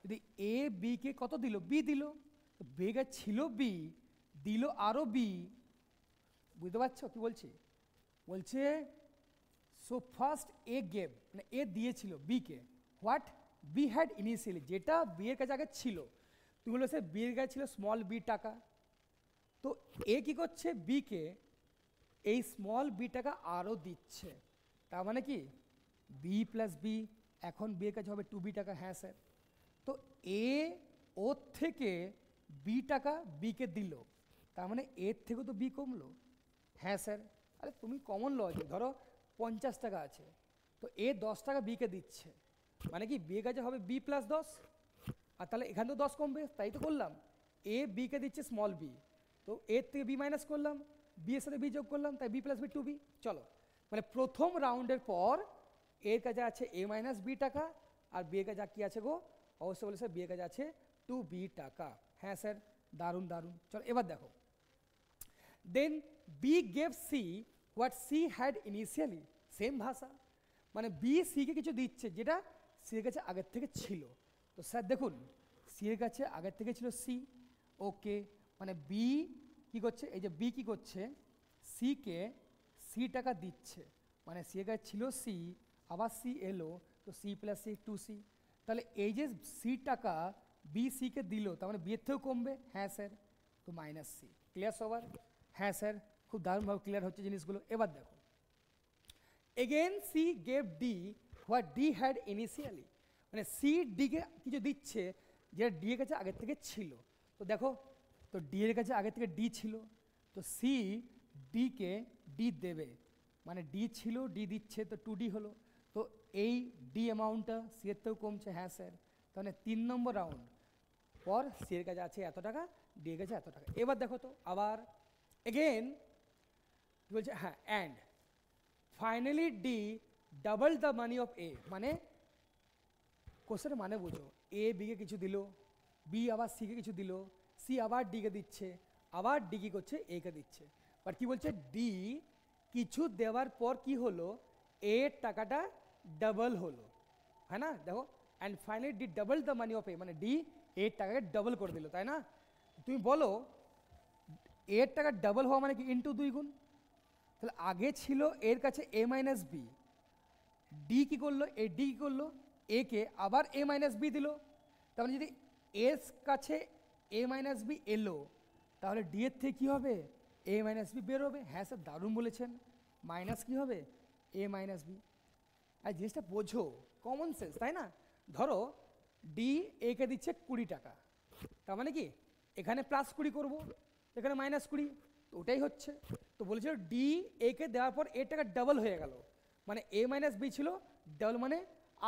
যদি এ বিকে কত দিল? বি দিল. তো বিয়ের কাছে ছিল বি, দিল আরও বি. বুঝতে পারছো কি বলছি? বলছে সো ফার্স্ট এ গেভ, মানে এ দিয়েছিল বিকে হোয়াট বি হ্যাড ইনিশিয়ালি, যেটা বিয়ের কাছে আগে ছিল. তুমি বললো স্যার বিয়ের কাছে ছিল স্মল বি টাকা. তো এ কি করছে? বিকে এই স্মল বিটাকে আরও দিচ্ছে, তার মানে কি বি প্লাস বি, এখন বি এর কাছে হবে 2b টাকা। হ্যাঁ স্যার, তো এ ওর থেকে বি টাকা বিকে দিল, তার মানে এর থেকেও তো বি কমলো। হ্যাঁ স্যার, আরে তুমি কমন লজিক, ধরো 50 টাকা আছে, তো এ 10 টাকা বিকে দিচ্ছে, মানে কি বি এর কাছে হবে বি প্লাস 10, আর তাহলে এখান থেকে 10 কমবে, তাই তো করলাম। এ বিকে দিচ্ছে স্মল বি, তো এর থেকে বি মাইনাস করলাম, বি এর সাথে বি যোগ করলাম, তাই বি প্লাস বি 2b। চলো, মানে প্রথম রাউন্ডের পর এর কাছে আছে এ মাইনাস বি টাকা, আর বি এর কাছে কি আছে গো, অবশ্যই বলে স্যার বি এর কাছে আছে 2b টাকা। হ্যাঁ স্যার, দারুণ দারুণ। চলো এবার দেখো, then B gave C what C had initially, same ভাষা, মানে বি সিকে কিছু দিচ্ছে যেটা সি এর কাছে আগের থেকে ছিল। তো স্যার দেখুন, সি এর কাছে আগের থেকে ছিল সি, ওকে, মানে বি কি করছে, এই যে বি কি করছে, সিকে সি টাকা দিচ্ছে, মানে সি এর কাছে ছিল সি, আবার সি এলো, তো সি প্লাস সি 2c, তাহলে এই যে সি টাকা বি সিকে দিল, তার মানে বি এর থেকেও কমবে। হ্যাঁ স্যার, তো মাইনাস সি। ক্লিয়ার সবার? হ্যাঁ স্যার, খুব দারুণভাবে ক্লিয়ার হচ্ছে জিনিসগুলো। এবার দেখো, again C gave D what D had initially, মানে সি ডিকে কিছু দিচ্ছে যেটা ডি এর কাছে আগের থেকে ছিল। তো দেখো, তো ডি এর কাছে আগের থেকে ডি ছিল, তো সি ডিকে ডি দেবে, মানে ডি ছিল ডি দিচ্ছে, তো 2d হলো, তো এই ডি অ্যামাউন্টটা সি এর থেকেও কমছে। হ্যাঁ স্যার, তাহলে 3 নম্বর রাউন্ড পর সি এর কাছে আছে এত টাকা, ডি এর কাছে এত টাকা। এবার দেখো তো আবার এগেন বলছে, হ্যাঁ, and finally D double the money of A, মানে কোশ্চেনের মানে বুঝো, এ বিকে কিছু দিল, বি আবার সিকে কিছু দিল, সি আবার ডিকে দিচ্ছে, আবার ডি কি করছে, এ কে দিচ্ছে, বাট কি বলছে, ডি কিছু দেওয়ার পর কি হলো, এর টাকাটা ডাবল হলো, হ্যাঁ না? দেখো, and finally D double the money of A, মানে ডি এর টাকাকে ডাবল করে দিল, তাই না? তুমি বলো এর টাকা ডাবল হওয়া মানে কি, ইন্টু 2 গুণ, তাহলে আগে ছিল এর কাছে এ মাইনাস বি, ডি কি করলো, এ ডি কি করলো, এ কে আবার এ মাইনাস বি দিল, তার মানে যদি এর কাছে এ মাইনাস বি এলো, তাহলে ডি এর থেকে কী হবে, এ মাইনাস বি বেরোবে। হ্যাঁ স্যার, দারুণ বলেছেন, মাইনাস কী হবে, এ মাইনাস বি। আর জিনিসটা বোঝো, কমন সেন্স, তাই না? ধরো ডি এ কে দিচ্ছে 20 টাকা, তার মানে কি এখানে প্লাস 20 করবো, এখানে মাইনাস 20, তো ওটাই হচ্ছে। তো বলেছিল ডি এ কে দেওয়ার পর এর টাকা ডাবল হয়ে গেল, মানে এ মাইনাস বি ছিল, ডাবল মানে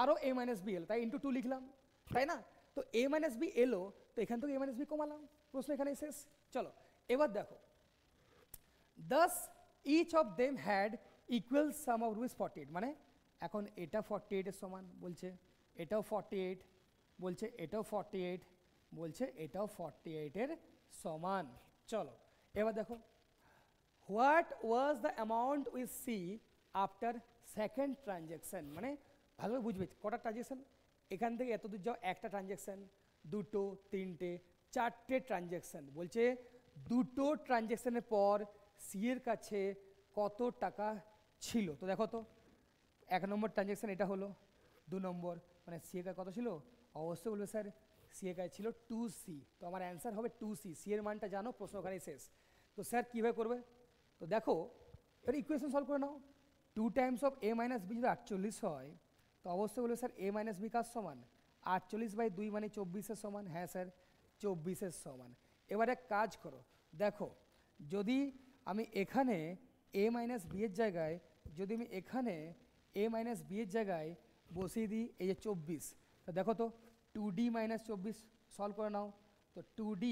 আরও এ মাইনাস বি এলো, তাই ইন্টু 2 লিখলাম, তাই না? তো এ মাইনাস বি এলো, তো এখান থেকে এ মাইনাস বি কমালাম, প্রশ্ন এখানে শেষ। চলো এবার দেখো, thus each of them had equal sum of rupees 48, মানে এখন এটা 48 এর সমান বলছে, এটাও 48 বলছে, এটাও 48 বলছে, এটাও 48 এর সমান। চলো এবার দেখো, what was the amount with C after second transaction, মানে ভালোভাবে বুঝবে কটা ট্রানজ্যাকশন, এখান থেকে এত দূর যাও, একটা ট্রানজ্যাকশন, দুটো, তিনটে, চারটে ট্রানজ্যাকশন, বলছে দুটো ট্রানজ্যাকশনের পর সি এর কাছে কত টাকা ছিল। তো দেখো তো, 1 নম্বর ট্রানজ্যাকশন এটা হলো, 2 নম্বর, মানে সি এর কাছে কত ছিল, অবশ্যই বলবে স্যার সি এর কাছে ছিল 2c, তো আমার অ্যান্সার হবে 2c, সি এর মানটা জানো, প্রশ্ন ওখানেই শেষ। তো স্যার কীভাবে করবে, তো দেখো এবার ইকুয়েশন সলভ করে নাও, 2 times of A minus B যদি 48 হয়, তো অবশ্যই বলবে স্যার এ মাইনাস বি কার সমান, 48/2 মানে 24-এর সমান। হ্যাঁ স্যার, 24-এর সমান। এবার এক কাজ করো, দেখো যদি আমি এখানে এ মাইনাস বি এর জায়গায়, যদি আমি এখানে এ মাইনাস বি এর জায়গায় বসিয়ে দিই এই যে 24, তো দেখো তো 2d মাইনাস 24 সলভ করে নাও, তো 2d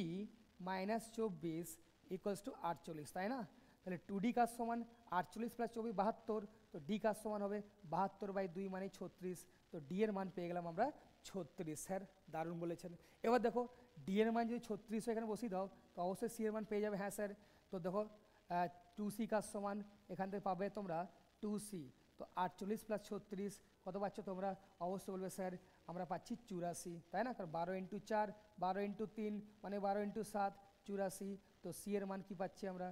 মাইনাস 24 ইকুয়ালস টু 48, তাই না? তাহলে 2d কার সমান 48 প্লাস 24 72, তো d কার সমান হবে 72/2 মানে 36, তো d এর মান পেয়ে গেলাম আমরা 36। স্যার দারুণ বলেছেন। এবার দেখো d এর মান যদি 36 এখানে বসিয়ে দাও, তো অবশ্যই c এর মান পেয়ে যাবে। হ্যাঁ স্যার, তো দেখো 2c কার সমান এখান থেকে পাবে তোমরা 2c, তো 48 প্লাস 36 কত পাচ্ছ তোমরা, অবশ্যই বলবে স্যার আমরা পাচ্ছি 84, তাই না? কারণ 12 × 4 12 × 3 মানে 12 × 7 84, তো সি এর মান কি পাচ্ছি আমরা,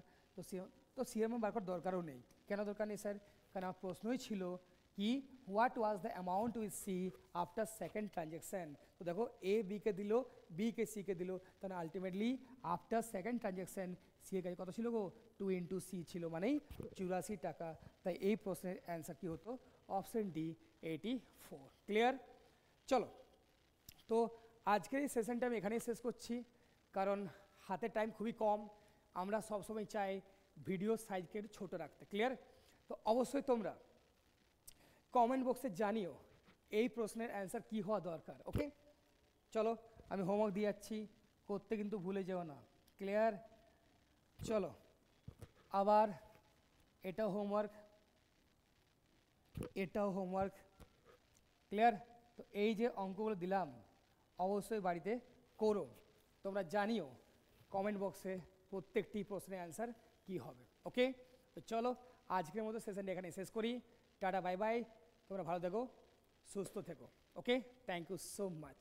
তো সি এর মান বার করার দরকারও নেই। কেন দরকার নেই স্যার, কারণ আমার প্রশ্নই ছিল কি what was the amount with C after second transaction. তো দেখো এ বিকে দিল, বিকে সিকে দিল, তাহলে ultimately after second transaction C এর কাছে কত ছিল গো, 2 × C ছিল মানেই 84 টাকা, তাই এই প্রশ্নের অ্যান্সার কি হতো? Option D 84। ক্লিয়ার? চলো, তো আজকের এই সেশনটা আমি এখানেই শেষ করছি, কারণ হাতে টাইম খুবই কম, আমরা সবসময় চাই ভিডিও সাইজকে একটু ছোটো রাখতে। ক্লিয়ার? তো অবশ্যই তোমরা কমেন্ট বক্সে জানিও এই প্রশ্নের অ্যান্সার কী হওয়া দরকার। ওকে, চলো আমি হোমওয়ার্ক দিয়ে যাচ্ছি, করতে কিন্তু ভুলে যেও না। ক্লিয়ার? চলো আবার এটাও হোমওয়ার্ক, এটাও হোমওয়ার্ক। ক্লিয়ার? তো এই যে অঙ্কগুলো দিলাম অবশ্যই বাড়িতে করো, তোমরা জানিও কমেন্ট বক্সে প্রত্যেকটি প্রশ্নের অ্যান্সার কী হবে। ওকে, তো চলো আজকের মতো সেশনটা এখানে শেষ করি। টাটা, বাই বাই, তোমরা ভালো থেকো, সুস্থ থেকো। ওকে, থ্যাংক ইউ সো মাচ।